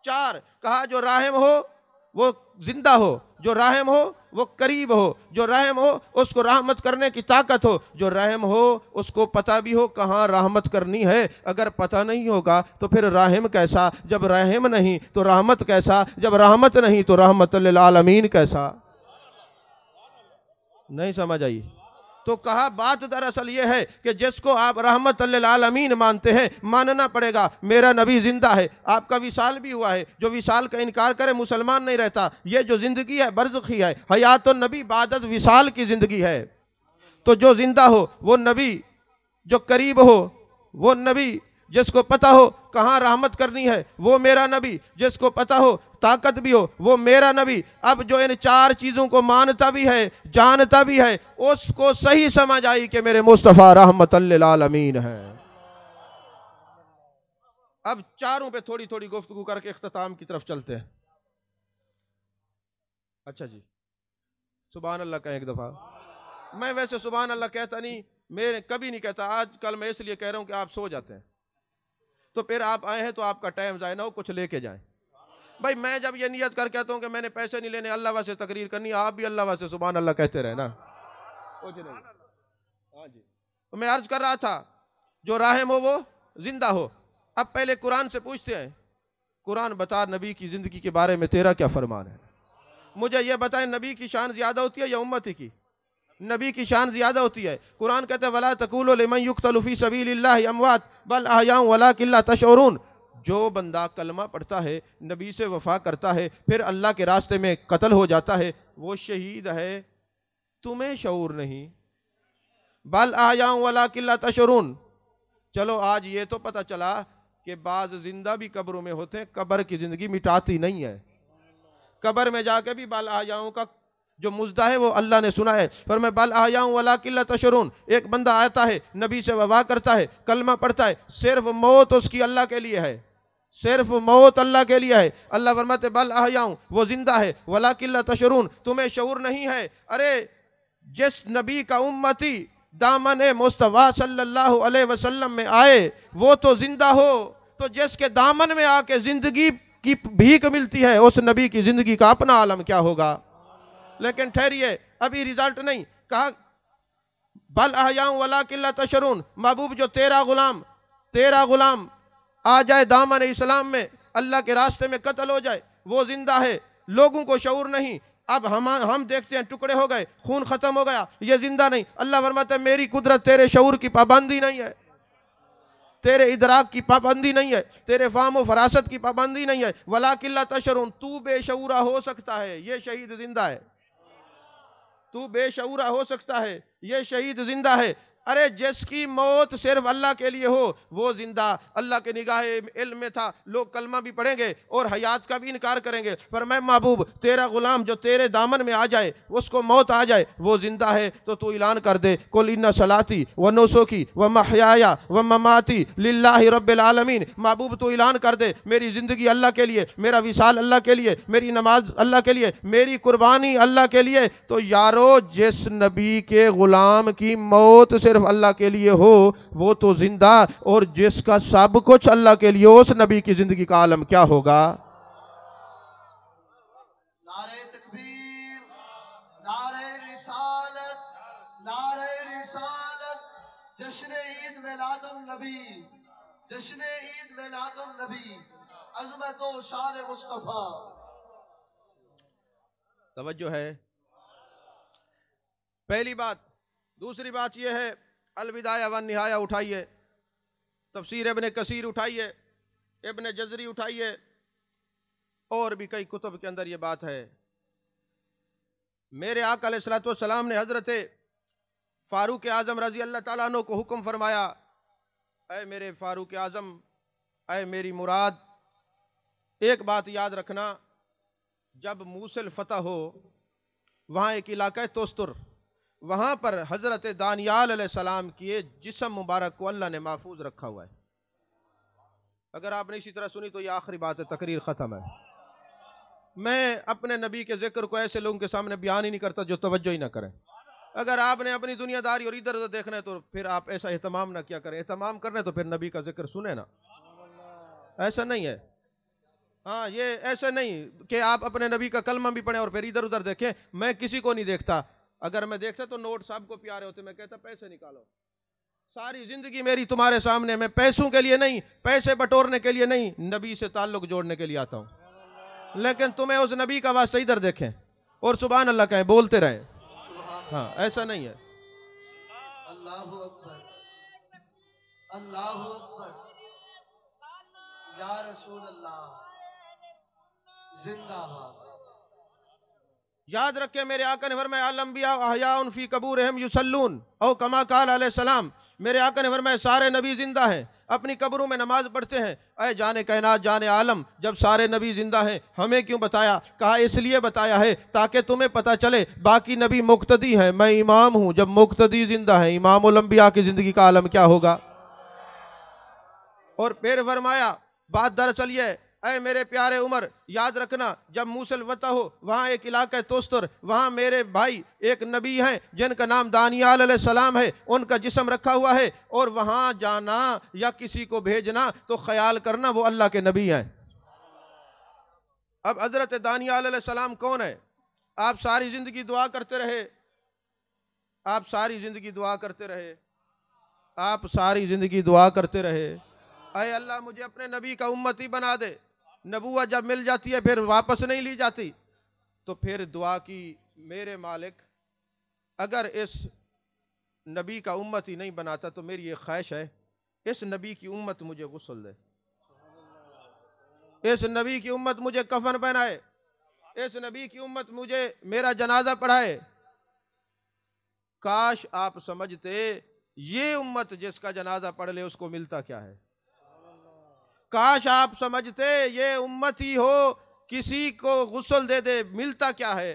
4। कहा जो राहिम हो वो जिंदा हो, जो राहिम हो वो करीब हो, जो रहम हो उसको रहमत करने की ताकत हो, जो रहम हो उसको पता भी हो कहाँ रहमत करनी है। अगर पता नहीं होगा तो फिर राहिम कैसा, जब रहम नहीं तो रहमत कैसा, जब रहमत नहीं तो रहमत लिल आलमीन कैसा। नहीं समझ आई? तो कहा बात दरअसल ये है कि जिसको आप रहमत लिल आलमीन मानते हैं, मानना पड़ेगा मेरा नबी जिंदा है। आपका विसाल भी हुआ है, जो विसाल का इनकार करे मुसलमान नहीं रहता। ये जो जिंदगी है बरज़खी है, हयातुन नबी बादत विसाल की जिंदगी है। तो जो जिंदा हो वो नबी, जो करीब हो वो नबी, जिसको पता हो कहाँ रहमत करनी है वो मेरा नबी, जिसको पता हो ताकत भी हो वो मेरा नबी। अब जो इन 4 चीज़ों को मानता भी है, जानता भी है, उसको सही समझ आई कि मेरे मुस्तफ़ा रहमतल लिल आलमीन है। अब चारों पे थोड़ी थोड़ी गुफ्तगू करके इख्तिताम की तरफ चलते हैं। अच्छा जी, सुभान अल्लाह का एक दफ़ा। मैं वैसे सुभान अल्लाह कहता नहीं, मैं कभी नहीं कहता, आज कल मैं इसलिए कह रहा हूँ कि आप सो जाते हैं, तो फिर आप आए हैं तो आपका टाइम ज़ाया ना हो, कुछ लेके जाएं। भाई मैं जब ये नियत कर कहता हूँ कि मैंने पैसे नहीं लेने, अल्लाह वास्ते तकरीर करनी, आप भी अल्लाह वास्ते सुभान अल्लाह कहते रहे ना, कुछ नहीं। हाँ जी, तो मैं अर्ज कर रहा था जो राहिम हो वो जिंदा हो। अब पहले कुरान से पूछते हैं, कुरान बता नबी की ज़िंदगी के बारे में तेरा क्या फरमान है। मुझे ये बताएं, नबी की शान ज़्यादा होती है या उम्मती की? नबी की शान ज़्यादा होती है। कुरान कहता है वला तक़ूलू लिमन युक़्तलू फ़ी सबीलिल्लाहि अमवात बल अहयाउ वलाकिन ला तशऊरून। जो बंदा कलमा पढ़ता है, नबी से वफा करता है, फिर अल्लाह के रास्ते में कत्ल हो जाता है, वो शहीद है, तुम्हें शऊर नहीं। बल अहयाउ वलाकिन ला तशऊरून। चलो आज ये तो पता चला कि बाज़ जिंदा भी कब्रों में होते हैं, कब्र की ज़िंदगी मिटाती नहीं है। कब्र में जाके भी बल अहयाउ का जो मुजदा है वो अल्लाह ने सुना है। पर मैं बल अहयाउ वलाकिन ला तशऊरून। एक बंदा आता है, नबी से वफा करता है, कलमा पढ़ता है, सिर्फ मौत उसकी अल्लाह के लिए है, सिर्फ मौत अल्लाह के लिए है। अल्लाह फरमाते बल अहयाउ, वो जिंदा है, वलाकिन ला तशऊरून, तुम्हें शऊर नहीं है। अरे जिस नबी का उम्मती दामन मुस्तफ़ा सल्लल्लाहु अलैहि वसल्लम में आए वो तो जिंदा हो, तो जिसके दामन में आके जिंदगी की भीख मिलती है उस नबी की जिंदगी का अपना आलम क्या होगा। लेकिन ठहरिए, अभी रिजल्ट नहीं। कहा बल अहयाउ वलाकिन ला तशऊरून। महबूब जो तेरा गुलाम आ जाए दामन इस्लाम में, अल्लाह के रास्ते में कत्ल हो जाए, वो जिंदा है, लोगों को शऊर नहीं। अब हम देखते हैं टुकड़े हो गए, खून खत्म हो गया, ये जिंदा नहीं। अल्लाह फरमाता है मेरी कुदरत तेरे शऊर की पाबंदी नहीं है, तेरे इदराक की पाबंदी नहीं है, तेरे फाहम फरासत की पाबंदी नहीं है। वलाकिल्ला तशरून, तू बेशऊरा हो सकता है, ये शहीद जिंदा है। तू बेशऊरा हो सकता है, ये शहीद जिंदा है। अरे जिसकी मौत सिर्फ अल्लाह के लिए हो वो जिंदा। अल्लाह के निगाह इल्म में था, लोग कलमा भी पढ़ेंगे और हयात का भी इनकार करेंगे, पर मैं महबूब तेरा गुलाम जो तेरे दामन में आ जाए, उसको मौत आ जाए, वो जिंदा है। तो तू ऐलान कर दे, कुल इन्ना सलाती व नुसुकी व महयाया व ममाती लिल्लाहि रब्बिल आलमीन। महबूब तू ऐलान कर दे मेरी ज़िंदगी अल्लाह के लिए, मेरा विसाल अल्लाह के लिए, मेरी नमाज अल्लाह के लिए, मेरी कुर्बानी अल्लाह के लिए। तो यारो जिस नबी के गुलाम की मौत सिर्फ अल्लाह के लिए हो वो तो जिंदा, और जिसका सब कुछ अल्लाह के लिए, उस नबी की जिंदगी का आलम क्या होगा। नारे तकबीर, नारे रिसालत, नारे रिसालत, जश्न ईद मिलादुन नबी, जश्न ईद मिलादुन नबी, अज़मत व शान मुस्तफा। तवज्जो है। पहली बात। दूसरी बात यह है, अलविदाया वन निहाया उठाइए, तफसीर इब्न कसीर उठाइए, इब्न जज़री उठाइए, और भी कई कुतुब के अंदर ये बात है। मेरे आका अलैहिस्सलातु वस्सलाम ने हज़रत फ़ारूक आज़म रज़ी अल्लाह ताला अन्हु को हुक्म फरमाया, ऐ मेरे फ़ारूक आज़म, ऐ मेरी मुराद, एक बात याद रखना, जब मूसल फ़तह हो, वहाँ एक इलाका है तोस्तुर, वहाँ पर हज़रत दानियाल अलैहिस्सलाम की जिस्म मुबारक को अल्लाह ने महफूज रखा हुआ है। अगर आपने इसी तरह सुनी तो ये आखिरी बात है, तकरीर ख़त्म है। मैं अपने नबी के ज़िक्र को ऐसे लोगों के सामने बयान ही नहीं करता जो तवज्जो ही ना करें। अगर आपने अपनी दुनियादारी और इधर उधर देखना है तो फिर आप ऐसा एहतमाम ना क्या करें। एहतमाम करना है तो फिर नबी का जिक्र सुने ना, ऐसा नहीं है। हाँ, ये ऐसा नहीं कि आप अपने नबी का कलमा भी पढ़ें और फिर इधर उधर देखें। मैं किसी को नहीं देखता, अगर मैं देखता तो नोट साहब को प्यारे होते, मैं कहता पैसे निकालो। सारी जिंदगी मेरी तुम्हारे सामने, मैं पैसों के लिए नहीं, पैसे बटोरने के लिए नहीं, नबी से ताल्लुक जोड़ने के लिए आता हूँ। लेकिन तुम्हें उस नबी का वास्ता इधर देखें और सुभान अल्लाह कहें, बोलते रहें। हाँ, ऐसा नहीं है। अल्लाहु अकबर, अल्लाहु अकबर, या रसूल अल्लाह जिंदाबाद। याद रखें, मेरे आका ने फरमाया अल अंबिया अहयाउन फी कबूरिहिम युसल्लून औ कमा काल अलैहिस्सलाम। मेरे आका ने फरमाया सारे नबी जिंदा हैं, अपनी कब्रों में नमाज पढ़ते हैं। ऐ जाने कायनात जाने आलम, जब सारे नबी जिंदा हैं हमें क्यों बताया? कहा इसलिए बताया है ताकि तुम्हें पता चले बाकी नबी मुक्तदी हैं, मैं इमाम हूं। जब मुक्तदी जिंदा है, इमामुल अंबिया की जिंदगी का आलम क्या होगा। और फिर फरमाया बात दरअसल ये, ऐ मेरे प्यारे उमर, याद रखना जब मूसल वता हो, वहाँ एक इलाका है तोस्तुर, वहाँ मेरे भाई एक नबी हैं जिनका नाम दानियाल अलैहिस्सलाम है, उनका जिस्म रखा हुआ है। और वहाँ जाना या किसी को भेजना तो ख्याल करना वो अल्लाह के नबी हैं। अब हजरत दानियाल अलैहिस्सलाम कौन है? आप सारी जिंदगी दुआ करते रहे, आप सारी जिंदगी दुआ करते रहे, आप सारी जिंदगी दुआ करते रहे, ऐ अल्लाह मुझे अपने नबी का उम्मती बना दे। नबूवत जब मिल जाती है फिर वापस नहीं ली जाती। तो फिर दुआ की, मेरे मालिक अगर इस नबी का उम्मती नहीं बनाता तो मेरी ये ख्वाहिश है इस नबी की उम्मत मुझे गुस्ल दे, इस नबी की उम्मत मुझे कफन पहनाए, इस नबी की उम्मत मुझे मेरा जनाजा पढ़ाए। काश आप समझते ये उम्मत जिसका जनाजा पढ़ ले उसको मिलता क्या है। काश आप समझते ये उम्मत ही हो किसी को गुस्ल दे दे मिलता क्या है।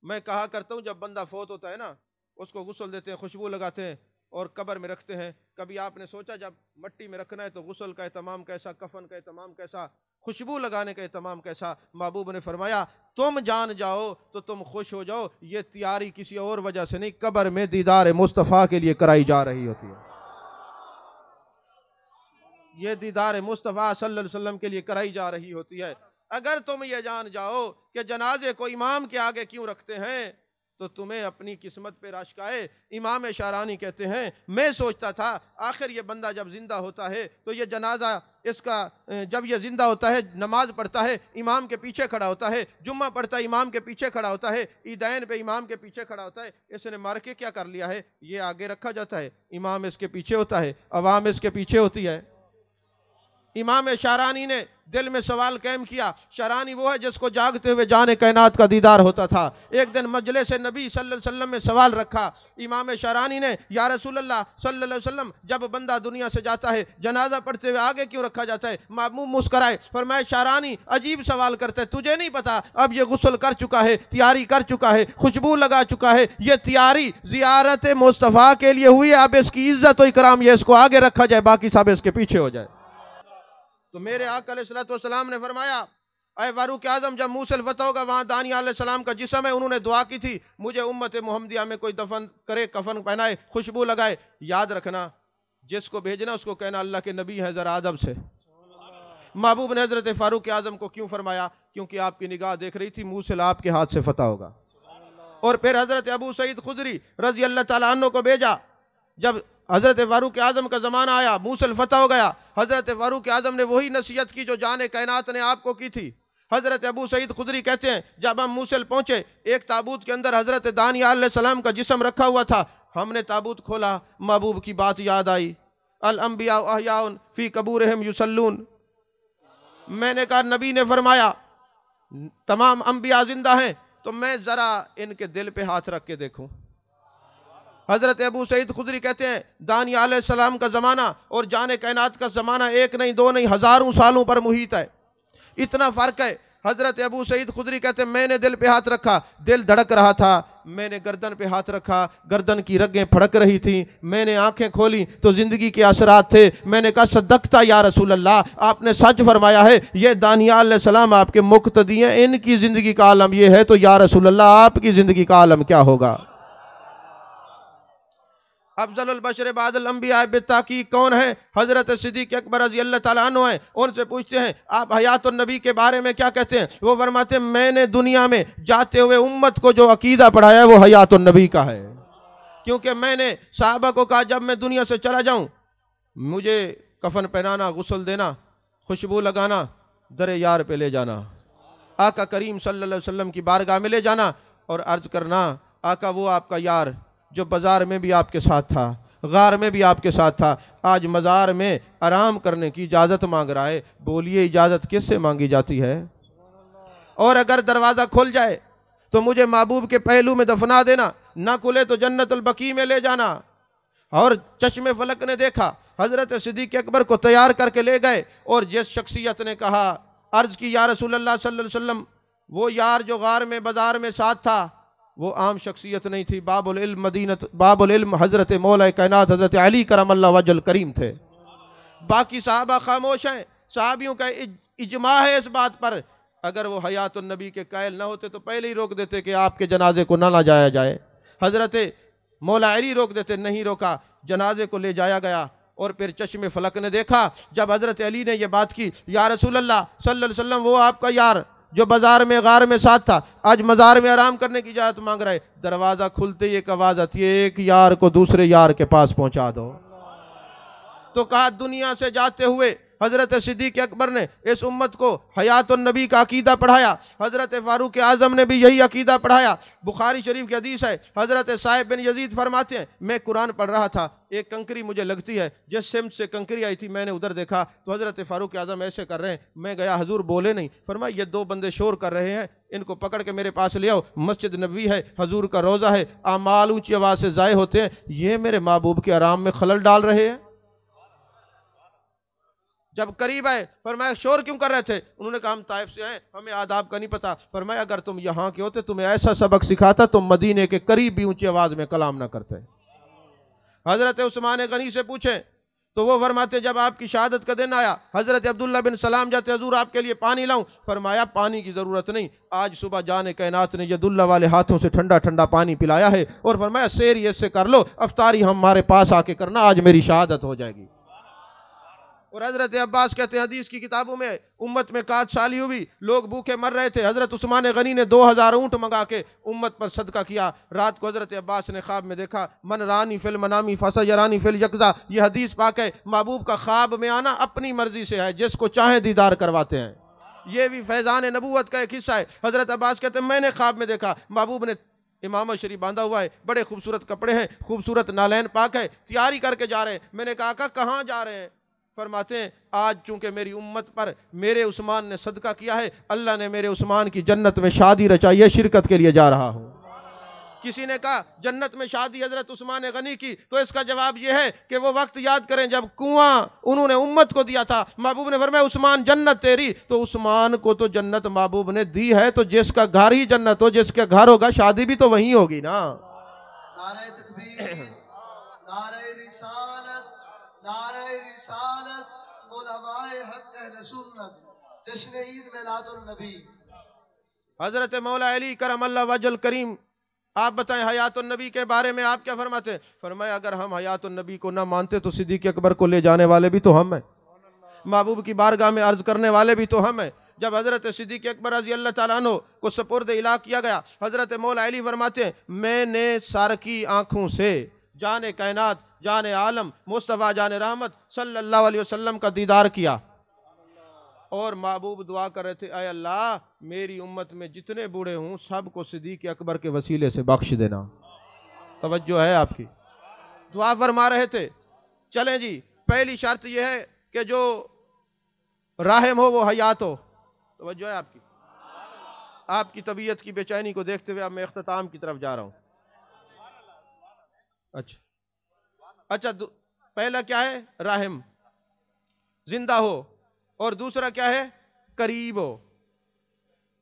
मैं कहा करता हूं जब बंदा फोत होता है ना, उसको गुस्ल देते हैं, खुशबू लगाते हैं और कब्र में रखते हैं। कभी आपने सोचा जब मट्टी में रखना है तो गुस्ल का एहतमाम कैसा, कफन का एहतमाम कैसा, खुशबू लगाने का एहतमाम कैसा। महबूब ने फरमाया तुम जान जाओ तो तुम खुश हो जाओ, ये तैयारी किसी और वजह से नहीं, कब्र में दीदार मुस्तफ़ा के लिए कराई जा रही होती है। ये दीदार मुस्तफ़ा सल्लल्लाहु अलैहि वसल्लम के लिए कराई जा रही होती है। अगर तुम ये जान जाओ कि जनाजे को इमाम के आगे क्यों रखते हैं, तो तुम्हें अपनी किस्मत पे राशकाए। इमाम शारानी कहते हैं मैं सोचता था आखिर ये बंदा जब ज़िंदा होता है तो ये जनाजा इसका, जब ये ज़िंदा होता है नमाज पढ़ता है इमाम के पीछे खड़ा होता है, जुम्मा पढ़ता है इमाम के पीछे खड़ा होता है, ईदैन पे इमाम के पीछे खड़ा होता है, इसने मार के क्या कर लिया है, ये आगे रखा जाता है, इमाम इसके पीछे होता है, अवाम इसके पीछे होती है। इमाम शारानी ने दिल में सवाल कायम किया। शारानी वो है जिसको जागते हुए जाने कायनात का दीदार होता था। एक दिन मजलिस नबी सल्लल्लाहु अलैहि वसल्लम में सवाल रखा। इमाम शारानी ने, या रसूलल्लाह सल्लल्लाहु अलैहि वसल्लम, जब बंदा दुनिया से जाता है जनाजा पढ़ते हुए आगे क्यों रखा जाता है? मामूम मुस्कराए, फरमाया शारानी अजीब सवाल करते है, तुझे नहीं पता अब ये गुस्ल कर चुका है, तैयारी कर चुका है, खुशबू लगा चुका है, ये तैयारी ज़ियारत मुस्तफ़ा के लिए हुई है, अब इसकी इज्जत और इकराम ये इसको आगे रखा जाए, बाकी सब इसके पीछे हो जाए। तो मेरे आका अलैहिस्सलाम ने फरमाया, अय फारूक आज़म, जब मूसल फतह होगा वहाँ दानी अलैहिस्सलाम का जिस्म है, उन्होंने दुआ की थी मुझे उम्मत मुहम्मदिया में कोई दफन करे, कफन पहनाए, खुशबू लगाए। याद रखना जिसको भेजना उसको कहना अल्लाह के नबी हैं, ज़रा अदब से। महबूब ने हज़रत फारूक आज़म को क्यों फरमाया? क्योंकि आपकी निगाह देख रही थी मूसल आपके हाथ से फतह होगा। और फिर हज़रत अबू सईद खुदरी रज़ी अल्लाह तआला अन्हु को भेजा। जब हज़रत फारूक आज़म का ज़माना आया, मूसल फतह हो गया, हज़रत फारूक आज़म ने वही नसीहत की जो जाने कायनात ने आपको की थी। हज़रत अबू सईद खुदरी कहते हैं जब हम मूसल पहुँचे, एक ताबूत के अंदर हज़रत दानी अलैहिस्सलाम का जिस्म रखा हुआ था। हमने ताबूत खोला, महबूब की बात याद आई, अल अंबिया अहयाउन फी कबूरिहिम युसल्लून। मैंने कहा नबी ने फरमाया तमाम अंबिया जिंदा हैं, तो मैं ज़रा इनके दिल पे हाथ रख के देखूँ। हज़रत अबू सईद खुदरी कहते हैं दानी अलैहिस्सलाम का ज़माना और जाने कायनात का ज़माना एक नहीं दो नहीं हज़ारों सालों पर मुहित है, इतना फ़र्क है। हज़रत अबू सईद खुदरी कहते हैं मैंने दिल पे हाथ रखा, दिल धड़क रहा था, मैंने गर्दन पे हाथ रखा, गर्दन की रगें फड़क रही थी, मैंने आंखें खोली तो ज़िंदगी के असरात थे। मैंने कहा सदकता या रसूल अल्लाह, आपने सच फरमाया है, ये दानिया अलैहिस्सलाम आपके मुक्तदी हैं, इनकी ज़िंदगी का आलम ये है, तो या रसूल अल्लाह आपकी ज़िंदगी का आलम क्या होगा? अफज़लुल बशर बादल अंबिया बिताकी कौन है? हज़रत सिद्दीक़ अकबर रज़ी अल्लाह तआला अन्हु हैं। उनसे पूछते हैं आप हयातुन नबी के बारे में क्या कहते हैं? वो फरमाते हैं मैंने दुनिया में जाते हुए उम्मत को जो अकीदा पढ़ाया है वो हयातुन नबी का है। क्योंकि मैंने सहाबा को कहा जब मैं दुनिया से चला जाऊँ मुझे कफन पहनाना, गुस्ल देना, खुशबू लगाना, दर यार पे ले जाना, आका करीम सल्लल्लाहु अलैहि वसल्लम की बारगाह में ले जाना और अर्ज़ करना आका वो आपका यार जो बाज़ार में भी आपके साथ था, गार में भी आपके साथ था, आज मज़ार में आराम करने की इजाज़त मांग रहा है। बोलिए इजाज़त किससे मांगी जाती है? और अगर दरवाज़ा खुल जाए तो मुझे महबूब के पहलू में दफना देना, ना खुले तो जन्नतुल बकी में ले जाना। और चश्मे फलक ने देखा, हज़रत सिद्दीक़ अकबर को तैयार करके ले गए और जिस शख्सियत ने कहा अर्ज़ की या रसूल अल्लाह सल्लल्लाहु अलैहि वसल्लम, वो यार जो गार में बाज़ार में साथ था वो आम शख्सियत नहीं थी, बाबुल इल्म मदीनत, बाबुल इल्म हज़रत मौला कायनात हज़रत अली करमल्लाहु वजहल करीम थे। बाकी साहबा खामोश हैं, साहबियों का इजमा है इस बात पर, अगर वो हयातुन नबी के कायल ना होते तो पहले ही रोक देते कि आपके जनाजे को ना जाया जाए। हज़रत मौला अली रोक देते, नहीं रोका, जनाजे को ले जाया गया। और फिर चश्मे फलक ने देखा, जब हज़रत अली ने यह बात की या रसूल अल्लाह सल्लल्लाहु अलैहि वसल्लम वो आपका यार जो बाजार में गार में साथ था आज मज़ार में आराम करने की इजाज़त मांग रहा है। दरवाज़ा खुलते ही एक आवाज़ आती है एक यार को दूसरे यार के पास पहुंचा दो। तो कहा दुनिया से जाते हुए हज़रत सिद्दीक़ अकबर ने इस उम्मत को हयातुन नबी का अकीदा पढ़ाया, हज़रत फारूक आज़म ने भी यही अकीदा पढ़ाया। बुखारी शरीफ की हदीस है, हज़रत साहिब बिन यजीद फरमाते हैं मैं कुरान पढ़ रहा था, एक कंकरी मुझे लगती है, जिस सिमत से कंकरी आई थी मैंने उधर देखा तो हज़रत फारूक आज़म ऐसे कर रहे हैं, मैं गया हजूर बोले नहीं, फरमाया ये दो बंदे शोर कर रहे हैं, इनको पकड़ के मेरे पास ले आओ, मस्जिद नबवी है, हजूर का रोज़ा है, आमाल ऊँची आवाज़ से ज़ाय होते हैं, ये मेरे महबूब के आराम में खलल डाल रहे हैं। जब करीब आए फरमाया शोर क्यों कर रहे थे? उन्होंने कहा हम ताइफ से हैं, हमें आदाब का नहीं पता। फरमाया अगर तुम यहाँ के होते तुम्हें ऐसा सबक सिखाता तुम मदीने के करीब भी ऊंची आवाज़ में कलाम ना करते। हज़रत उस्मान गनी से पूछें तो वो फरमाते जब आपकी शहादत का दिन आया हज़रत अब्दुल्ला बिन सलाम जाते हजूर आपके लिए पानी लाऊं? फरमाया पानी की ज़रूरत नहीं, आज सुबह जाने कायनात ने यदुल्ला वाले हाथों से ठंडा ठंडा पानी पिलाया है। और फरमाया सेर इससे कर लो, अफ्तारी हमारे पास आके करना, आज मेरी शहादत हो जाएगी। और हज़रत अब्बास कहते हैं हदीस की किताबों में उम्मत में काद साली हुई, लोग भूखे मर रहे थे, हज़रत उस्मान गनी ने 2000 ऊँट मंगा के उम्मत पर सदका किया। रात को हज़रत अब्बास ने ख्वाब में देखा, मन रानी फिल मनामी फसजरानी फिल यकजा, ये हदीस पाक है। महबूब का ख्वाब में आना अपनी मर्जी से है, जिसको चाहे दीदार करवाते हैं। ये भी फैज़ान नबूवत का एक हिस्सा है। हज़रत अब्बास कहते हैं मैंने ख्वाब में देखा, महबूब ने इमाम शरीफ बांधा हुआ है, बड़े खूबसूरत कपड़े हैं, खूबसूरत नालैन पाक है, तैयारी करके जा रहे हैं। मैंने कहा आका कहाँ जा रहे हैं? फरमाते हैं आज चूंकि मेरी उम्मत पर मेरे उस्मान ने सदका किया है, अल्लाह ने मेरे उस्मान की जन्नत में शादी रचाई है, शिरकत के लिए जा रहा हूँ। किसी ने कहा जन्नत में शादी हजरत उस्मान गनी की, तो इसका जवाब यह है कि वो वक्त याद करें जब कुआं उन्होंने उम्मत को दिया था। महबूब ने फरमाया उस्मान जन्नत तेरी, तो उस्मान को तो जन्नत महबूब ने दी है, तो जिसका घर ही जन्नत हो, जिसका घर होगा शादी भी तो वहीं होगी ना। नारे तकबीर, नारे रिसालत, नारे रिसालत, उलमाए हक अहले सुन्नत, जश्न ईद मिलादुन नबी। हजरत मौला अली करमल्लाह वजल करीम, आप बताएं हयातुन नबी के बारे में आप क्या फरमाते हैं? फरमाया अगर हम हयातुन नबी को ना मानते तो सिद्दीक़ अकबर को ले जाने वाले भी तो हम हैं, महबूब की बारगाह में अर्ज करने वाले भी तो हम हैं। जब हजरत सिद्दीक़ अकबर रज़ी अल्लाह ताला अन्हु को सपुर्द इला किया गया, हजरत मौला अली फरमाते हैं मैंने सर की आंखों से जाने कायनात, जाने आलम, मुस्तफ़ा जाने रहमत सल्लल्लाहु अलैहि वसल्लम का दीदार किया। और महबूब दुआ कर रहे थे ऐ अल्लाह मेरी उम्मत में जितने बूढ़े हूँ सबको सिद्दीक़ अकबर के वसीले से बख्श देना। तवज्जो है आपकी, दुआ फरमा रहे थे। चलें जी, पहली शर्त यह है कि जो राहिम हो वो हयात हो। तवज्जो है आपकी। आपकी तबीयत की बेचैनी को देखते हुए अब मैं इख्तिताम की तरफ जा रहा हूँ। अच्छा, पहला क्या है? राहिम, जिंदा हो, और दूसरा क्या है? करीब हो।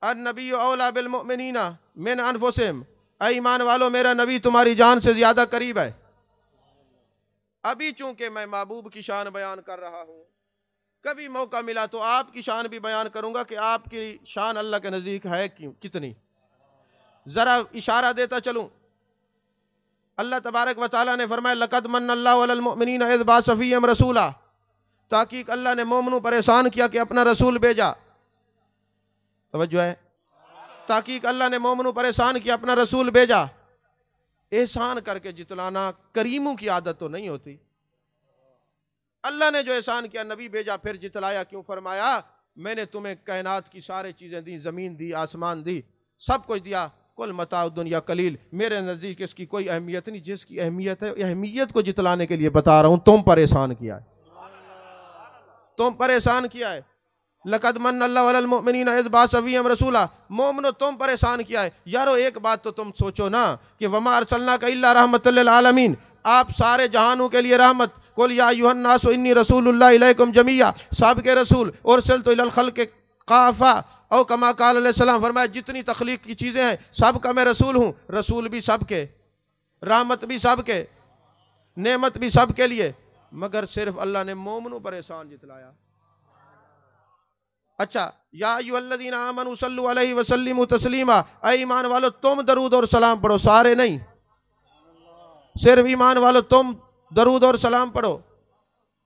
अन्नबी औला बिल मुमिनीना मिन अनफुसिहिम, ऐ ईमान वालो मेरा नबी तुम्हारी जान से ज्यादा करीब है। अभी चूंकि मैं महबूब की शान बयान कर रहा हूं, कभी मौका मिला तो आपकी शान भी बयान करूंगा कि आपकी शान अल्लाह के नजदीक है कितनी। जरा इशारा देता चलूं, अल्लाह तबारक व तआला ने फरमाया लक़द मन्नल्लाहु अलल मुमिनीना इज़ बअस फ़ीहिम रसूला, ताकीक अल्लाह ने मोमिनों पर एहसान किया कि अपना रसूल भेजा। तवज्जो है, ताकीक अल्लाह ने मोमिनों पर एहसान किया, अपना रसूल भेजा। एहसान करके जितलाना करीमों की आदत तो नहीं होती। अल्लाह ने जो एहसान किया, नबी भेजा, फिर जितलाया क्यों? फरमाया मैंने तुम्हें कायनात की सारी चीजें दी, जमीन दी, आसमान दी, सब कुछ दिया। कुल मताउ दुनिया कलील, मेरे नजदीक इसकी कोई अहमियत नहीं। जिसकी अहमियत है, अहमियत को जितलाने के लिए बता रहा हूं। तुम पर एहसान किया है, तुम पर एहसान किया है। लक़द मन्नल्लाहु अलल मुमिनीना इज़ बअस फ़ीहिम रसूला, मोमिनो तुम पर एहसान किया है। यारो एक बात तो तुम सोचो ना कि वमा अरसलनाका इल्ला रहमतल लिल आलमीन, आप सारे जहानों के लिए रहमत। कुल या अय्युहन नासु इन्नी रसूलुल्लाहि इलैकुम जमीया, सब के रसूल, उरसिलतु इलल खल्क़ि काफ़ा, औ कमा क़ाल अलैहिस्सलाम, फरमाया जितनी तख्लीक की चीज़ें हैं सब का मैं रसूल हूँ। रसूल भी सबके, रहमत भी सबके, नेमत भी सबके लिए, मगर सिर्फ अल्लाह ने मोमिनों पर एहसान जितलाया। अच्छा, या अय्युहल्लज़ीना आमनू सल्लु अलैहि व सल्लिमू तस्लीमा, ऐ ईमान वालो तुम दरूद और सलाम पढ़ो, सारे नहीं, सिर्फ ईमान वालो तुम दरूद और सलाम पढ़ो।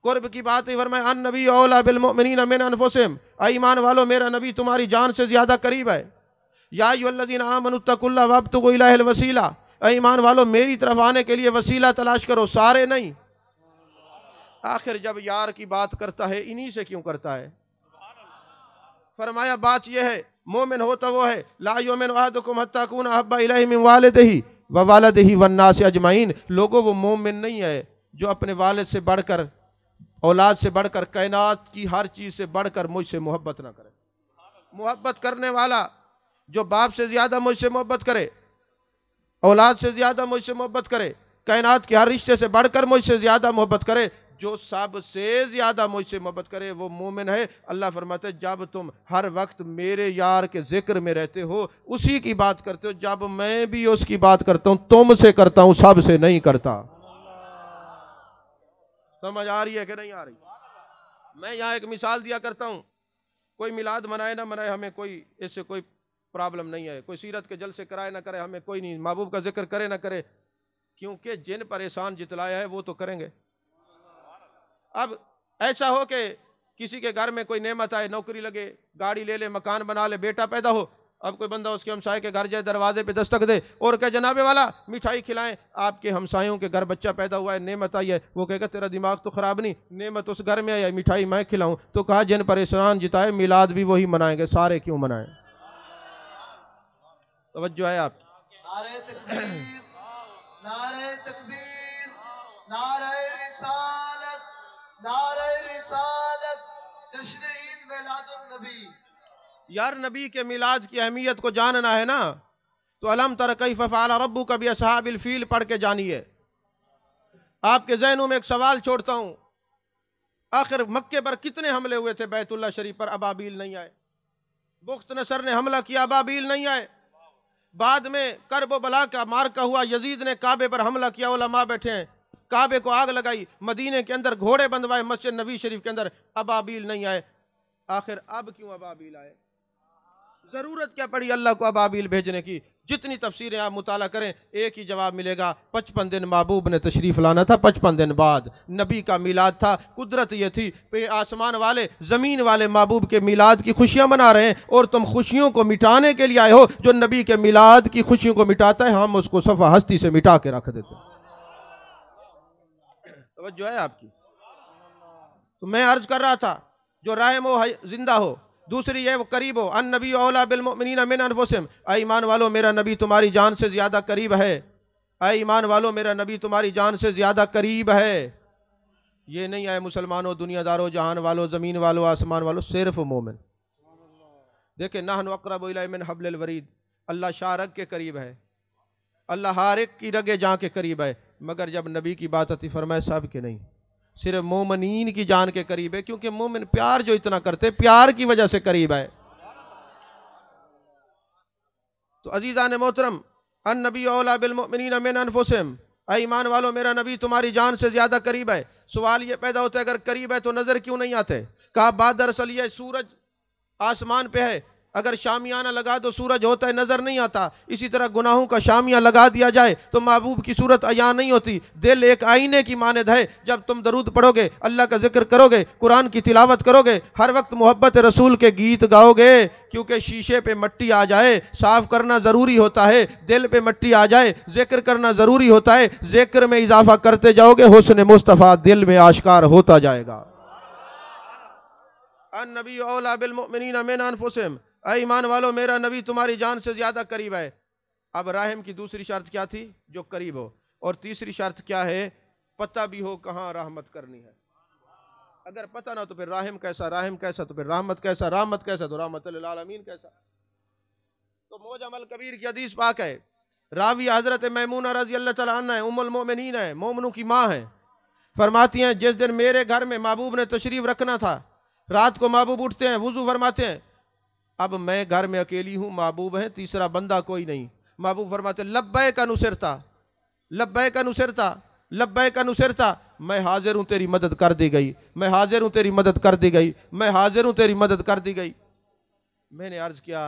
कुर्ब की बात ही फरमाया अन नबी औला बिल मुमिनीना मिन अनफुसिहिम, ऐ ईमान वालो मेरा नबी तुम्हारी जान से ज्यादा करीब है। या अय्युहल्लज़ीना आमनू तकुल्लाह वब्तगू इलैहिल वसीला, ऐ ईमान वालो मेरी तरफ आने के लिए वसीला तलाश करो, सारे नहीं। आखिर जब यार की बात करता है इन्हीं से क्यों करता है? फरमाया बात यह है, मोमिन होता वो है ला युमिनु अहदुकुम हत्ता अकूना अहब्बा इलैहि मिन वालिदिही व वालिदिही वन्नास अजमईन। लोगों वो मोमिन नहीं है जो अपने वालिद से बढ़कर, औलाद से बढ़कर, कायनात की हर चीज से बढ़कर मुझसे मोहब्बत ना करे। मोहब्बत करने वाला जो बाप से ज्यादा मुझसे मोहब्बत करे, औलाद से ज्यादा मुझसे मोहब्बत करे, कायनात के हर रिश्ते से बढ़कर मुझसे ज्यादा मोहब्बत करे, जो सबसे ज्यादा मुझसे मोहब्बत करे वो मोमिन है। अल्लाह फरमाते हैं जब तुम हर वक्त मेरे यार के जिक्र में रहते हो, उसी की बात करते हो, जब मैं भी उसकी बात करता हूं तुमसे करता हूं, सबसे नहीं करता। समझ आ रही है कि नहीं आ रही? मैं यहाँ एक मिसाल दिया करता हूँ, कोई मिलाद मनाए ना मनाए हमें कोई इससे कोई प्रॉब्लम नहीं है, कोई सीरत के जलसे कराए ना करे हमें कोई नहीं, महबूब का जिक्र करे ना करे, क्योंकि जिन पर एहसान जितलाया है वो तो करेंगे। अब ऐसा हो कि किसी के घर में कोई नेमत आए, नौकरी लगे, गाड़ी ले ले, मकान बना ले, बेटा पैदा हो, अब कोई बंदा उसके हमसाये के घर जाए, दरवाजे पे दस्तक दे और कहे जनाबे वाला मिठाई खिलाएं, आपके हमसायों के घर बच्चा पैदा हुआ है, नेमत आई है, वो कहेगा तेरा दिमाग तो ख़राब नहीं, नेमत उस घर में आई है, मिठाई मैं खिलाऊं? तो कहा जिन पर एहसान जिताए मिलाद भी वही मनाएंगे, सारे क्यों मनाएं? तवज्जो है आप? नारे तकबीर, नारे तकबीर, नारे रिसालत, नारे रिसालत, जश्न ईद मिलादुन नबी। यार नबी के मिलाद की अहमियत को जानना है ना, तो अलम तर कैफ़ फ़अल रब्बुक बि अस्हाबिल फ़ील पढ़ के जानिए। आपके ज़हनों में एक सवाल छोड़ता हूँ, आखिर मक्के पर कितने हमले हुए थे? बैतुल्लाह शरीफ पर अबाबील नहीं आए, बुख्त नसर ने हमला किया, अबाबील नहीं आए। बाद में करब बला का मार्का हुआ, यजीद ने काबे पर हमला किया, उलमा बैठे हैं, काबे को आग लगाई, मदीने के अंदर घोड़े बंधवाए, मस्जिद नबी शरीफ के अंदर, अबाबील नहीं आए। आखिर अब क्यों अबाबील आए? जरूरत क्या पड़ी अल्लाह को अबाबील भेजने की? जितनी तफसीरें आप मुताला करें एक ही जवाब मिलेगा, 55 दिन महबूब ने तशरीफ लाना था, 55 दिन बाद नबी का मिलाद था। कुदरत ये थी पे आसमान वाले ज़मीन वाले महबूब के मिलाद की खुशियां मना रहे हैं और तुम खुशियों को मिटाने के लिए आए हो। जो नबी के मिलाद की खुशियों को मिटाता है हम उसको सफ़ा हस्ती से मिटा के रख देते हैं। तवज्जो है आपकी? तो मैं अर्ज कर रहा था, जो राहिम हो जिंदा हो, दूसरी है वो करीब हो। अन नबी औला बिल मुमिनीना मिन अनफुसिहिम, ऐ ईमान वालों मेरा नबी तुम्हारी जान से ज़्यादा करीब है। ऐ ईमान वालों मेरा नबी तुम्हारी जान से ज़्यादा करीब है। ये नहीं आए मुसलमानों, दुनियादारों, जहान वालों, ज़मीन वालों, आसमान वालों, सिर्फ मोमिन। देखे नहनु अक़रबु इलैहि मिन हब्लिल वरीद, अल्लाह शारग के करीब है, अल्लाह हर एक की रगे जान के करीब है, मगर जब नबी की बात आती फरमाए सब के नहीं, सिर्फ मोमिनीन की जान के करीब है, क्योंकि मोमिन प्यार जो इतना करते प्यार की वजह से करीब है। तो अजीज़ान मोहतरम, अन नबी औला बिल मुमिनीना मिन अनफुसिहिम, ऐ ईमान वालों मेरा नबी तुम्हारी जान से ज्यादा करीब है। सवाल ये पैदा होता है अगर करीब है तो नजर क्यों नहीं आते? कहा बात दरअसल ये सूरज आसमान पे है, अगर शामियाना लगा दो सूरज होता है, नजर नहीं आता। इसी तरह गुनाहों का शामिया लगा दिया जाए तो महबूब की सूरत अयान नहीं होती। दिल एक आईने की मानद है, जब तुम दरूद पढ़ोगे, अल्लाह का जिक्र करोगे, कुरान की तिलावत करोगे, हर वक्त मोहब्बत रसूल के गीत गाओगे, क्योंकि शीशे पे मट्टी आ जाए साफ करना ज़रूरी होता है, दिल पे मट्टी आ जाए जिक्र करना ज़रूरी होता है। जिक्र में इजाफा करते जाओगे, हुस्न मुस्तफ़ा दिल में आश्कार होता जाएगा। अन नबी औला बिल मुमिनीना मिन अनफुसिहिम, ऐ ईमान वालों मेरा नबी तुम्हारी जान से ज्यादा करीब है। अब राहिम की दूसरी शर्त क्या थी? जो करीब हो। और तीसरी शर्त क्या है? पता भी हो कहाँ रहमत करनी है। अगर पता ना तो फिर राहिम कैसा, राहिम कैसा तो फिर रहमत कैसा, रहमत कैसा तो रहमत लिल आलमीन कैसा। तो मोजमल कबीर की हदीस पाक है, रावी हजरत मैमूना रज़ी अल्लाह तआला अन्हा है, उम्मुल मोमिनीन है, मोमिनों की माँ है। फरमाती हैं जिस दिन मेरे घर में महबूब ने तशरीफ रखना था, रात को महबूब उठते हैं, वुजू फरमाते हैं, अब मैं घर में अकेली हूँ, महबूब है, तीसरा बंदा कोई नहीं। महबूब फरमाते लब्बैक अनुसिरता, लब्बैक अनुसिरता, लब्बैक अनुसिरता, मैं हाजिर हूँ तेरी मदद कर दी गई, मैं हाजिर हूँ तेरी मदद कर दी गई, मैं हाजिर हूँ तेरी मदद कर दी गई। मैंने अर्ज किया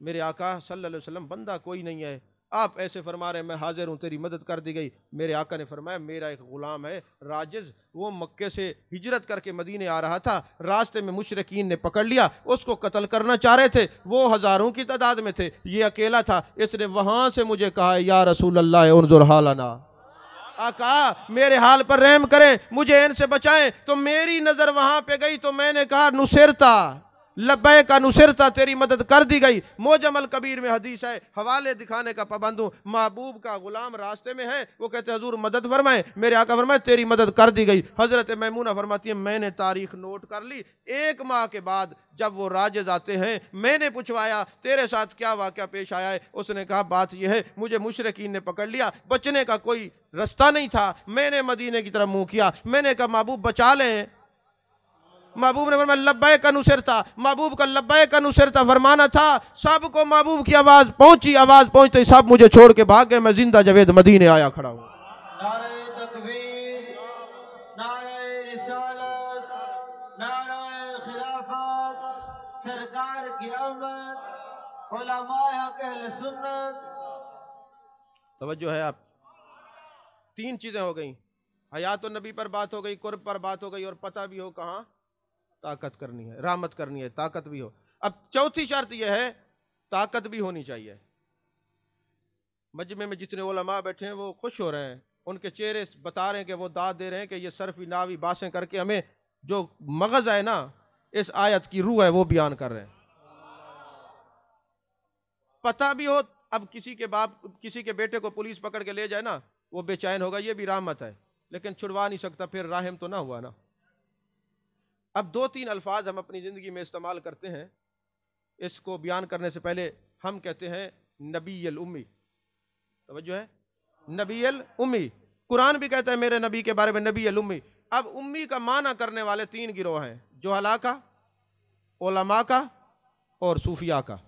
मेरे आका सल्लल्लाहु अलैहि वसल्लम बंदा कोई नहीं है, आप ऐसे फरमा रहे हैं मैं हाजिर हूँ तेरी मदद कर दी गई। मेरे आका ने फरमाया मेरा एक गुलाम है राजिज, वो मक्के से हिजरत करके मदीने आ रहा था, रास्ते में मुशरिकीन ने पकड़ लिया, उसको कत्ल करना चाह रहे थे, वो हज़ारों की तादाद में थे, ये अकेला था, इसने वहाँ से मुझे कहा या रसूल अल्लाह उन्जुर हालना, आका मेरे हाल पर रहम करें, मुझे इनसे बचाएं। तो मेरी नज़र वहाँ पे गई तो मैंने कहा नुसिरता, लब्बैक नुसिरता, तेरी मदद कर दी गई। मोजमल कबीर में हदीस है, हवाले दिखाने का पाबंद हूँ। महबूब का गुलाम रास्ते में है, वो कहते हैं हुजूर मदद फरमाए, मेरे आका फरमाए तेरी मदद कर दी गई। हजरत मैमूना फरमाती है मैंने तारीख नोट कर ली। 1 माह के बाद जब वो राजिज आते हैं, मैंने पूछवाया तेरे साथ क्या वाक़या पेश आया है? उसने कहा बात यह है मुझे मुशरिकीन ने पकड़ लिया, बचने का कोई रास्ता नहीं था, मैंने मदीने की तरफ मुँह किया, मैंने कहा महबूब बचा लें। महबूब ने फरमाया लब्बैक अनुसिरता, महबूब का लब्बैक अनुसिरता फरमाना था, सबको महबूब की आवाज़ पहुंची, आवाज़ पहुंचते ही सब मुझे छोड़ के भाग गए, मैं जिंदा जवेद मदीने आया खड़ा हूँ। नारे तकबीर, नारे रिसालत, नारे खिलाफत, सरकार की आमद, उलमाए अहले सुन्नत। तवज्जो है आप? 3 चीजें हो गई, हयात नबी पर बात हो गई, कुर्ब पर बात हो गई, और पता भी हो कहाँ ताकत करनी है, रहमत करनी है, ताकत भी हो। अब चौथी शर्त यह है ताकत भी होनी चाहिए। मजमे में जितने उलमा बैठे हैं वो खुश हो रहे हैं, उनके चेहरे बता रहे हैं कि वो दाद दे रहे हैं कि ये सरफी नावी बासें करके हमें जो मगज है ना, इस आयत की रूह है, वो बयान कर रहे हैं। पता भी हो, अब किसी के बाप किसी के बेटे को पुलिस पकड़ के ले जाए ना, वो बेचैन होगा, ये भी रहमत है, लेकिन छुड़वा नहीं सकता, फिर राहिम तो ना हुआ ना। अब 2-3 अल्फाज हम अपनी ज़िंदगी में इस्तेमाल करते हैं, इसको बयान करने से पहले हम कहते हैं नबी अल उम्मी। तवज्जो है, नबी अल उम्मी। कुरान भी कहता है मेरे नबी के बारे में नबी अल उम्मी। अब उम्मी का माना करने वाले 3 गिरोह हैं, जुहला का, उलमा का और सूफिया का।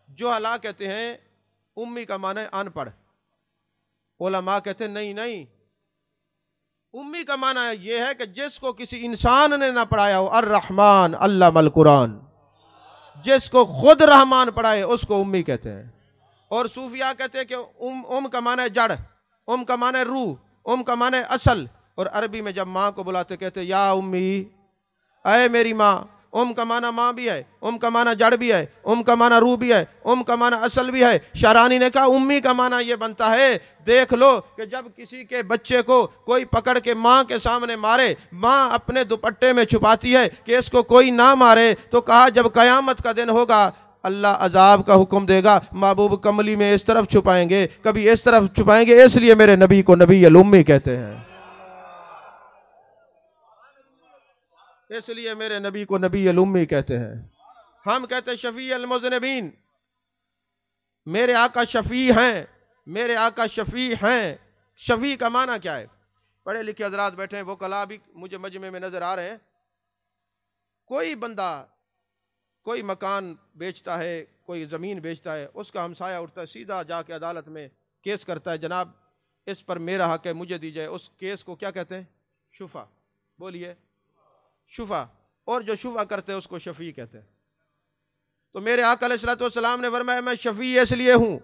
जुहला कहते हैं उम्मी का माना है अनपढ़, उलमा कहते हैं नहीं नहीं, उम्मी का माना यह है कि जिसको किसी इंसान ने ना पढ़ाया हो, अर रहमान अल्लामल कुरान, जिसको खुद रहमान पढ़ाए उसको उम्मी कहते हैं। और सूफिया कहते हैं कि का माना है जड़, का माना है रूह, का माना है असल। और अरबी में जब माँ को बुलाते कहते या उम्मी, अय मेरी माँ। का माना माँ भी है, का माना जड़ भी है, का माना रूह भी है, का माना असल भी है। शारानी ने कहा उम्मी का माना ये बनता है, देख लो कि जब किसी के बच्चे को कोई पकड़ के माँ के सामने मारे, माँ अपने दुपट्टे में छुपाती है कि इसको कोई ना मारे, तो कहा जब कयामत का दिन होगा अल्लाह अजाब का हुक्म देगा, महबूब कमली में इस तरफ छुपाएंगे, कभी इस तरफ छुपाएंगे, इसलिए मेरे नबी को नबी अल उम्मी कहते हैं। इसलिए मेरे नबी को नबी अल उम्मी कहते हैं। हम कहते हैं शफी अल मुज़निबीन, मेरे आका शफी हैं, मेरे आका शफी हैं। शफी का माना क्या है? पढ़े लिखे हजरात बैठे हैं, वो कला भी मुझे मजमे में नजर आ रहे हैं। कोई बंदा कोई मकान बेचता है, कोई ज़मीन बेचता है, उसका हमसाया उठता है, सीधा जाके अदालत में केस करता है, जनाब इस पर मेरा हक है, मुझे दी जाए। उस केस को क्या कहते हैं? शुफा। बोलिए, शुफा। और जो शुफा करते हैं उसको शफी कहते हैं। तो मेरे आका अलैहिस्सलाम ने फरमाया मैं शफी इसलिए हूँ,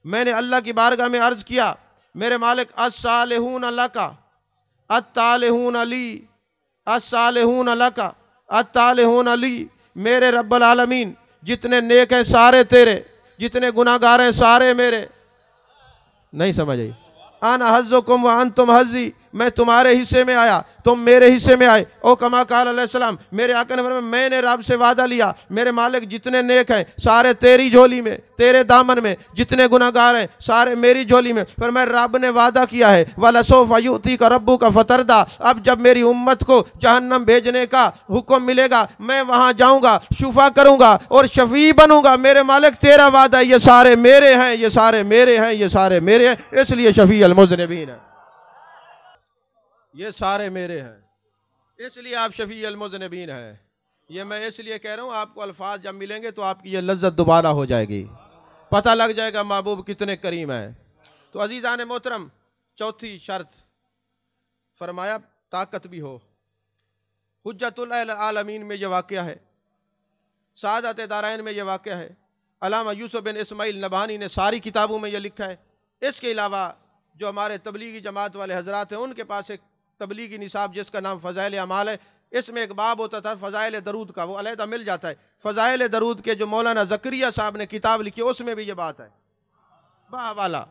मैंने अल्लाह की बारगाह में अर्ज किया, मेरे मालिक अस्सालिहून लका अत्तालिहून अली, अस्सालिहून लका अत्तालिहून अली। मेरे रब्बल आलमीन, जितने नेक हैं सारे तेरे, जितने गुनाहगार हैं सारे मेरे। नहीं समझ आई? आना हज़्ज़ुकुम व अंतुम हज़्ज़ी, मैं तुम्हारे हिस्से में आया, तुम मेरे हिस्से में आए। ओ कमा काल अलैहिस्सलाम, मेरे आका ने फरमाया मैंने रब से वादा लिया, मेरे मालिक जितने नेक हैं सारे तेरी झोली में, तेरे दामन में, जितने गुनाहगार हैं सारे मेरी झोली में। पर मैं रब ने वादा किया है वलसौफ़ युअतीका रब्बुका फतरदा, अब जब मेरी उम्मत को जहन्नम भेजने का हुक्म मिलेगा, मैं वहां जाऊंगा, शुफा करूंगा और शफी बनूंगा। मेरे मालिक तेरा वादा, ये सारे मेरे हैं, ये सारे मेरे हैं, ये सारे मेरे हैं, इसलिए शफी अल मुज़निबीन है। ये सारे मेरे हैं, इसलिए आप शफी अल मुज़निबीन हैं। ये मैं इसलिए कह रहा हूँ, आपको अल्फाज जब मिलेंगे तो आपकी ये लज्जत दोबारा हो जाएगी, पता लग जाएगा महबूब कितने करीम है। तो अजीज़ान मोहतरम, चौथी शर्त फरमाया ताकत भी हो। हुज्जतुल आलमीन में यह वाक़या है, सादत दारैन में यह वाक़या है, अल्लामा यूसुफ बिन इस्माइल नबहानी ने सारी किताबों में यह लिखा है। इसके अलावा जो हमारे तबलीगी जमात वाले हजरात हैं उनके पास एक तबलीगी निसाब जिसका नाम फ़ज़ाइल अमाल है, इसमें एक बाब होता था फ़ज़ाइल दरूद का, वो अलहदा मिल जाता है। फ़ज़ाइल दरूद के जो मौलाना ज़करिया साहब ने किताब लिखी उसमें भी ये बात है। वाह वाला,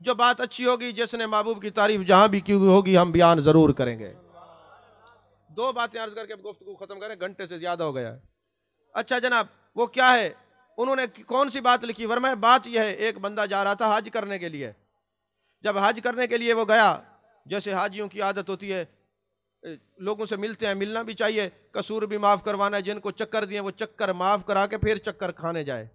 जो बात अच्छी होगी, जिसने महबूब की तारीफ जहाँ भी की होगी हम बयान ज़रूर करेंगे। 2 बातें अर्ज करके गुफ्तगू ख़त्म करें, घंटे से ज़्यादा हो गया है। अच्छा जनाब, वो क्या है? उन्होंने कौन सी बात लिखी? फरमाया बात यह है, एक बंदा जा रहा था हज करने के लिए। जब हज करने के लिए वो गया, जैसे हाजियों की आदत होती है, लोगों से मिलते हैं, मिलना भी चाहिए, कसूर भी माफ़ करवाना है, जिनको चक्कर दिए वो चक्कर माफ़ करा के फिर चक्कर खाने जाए,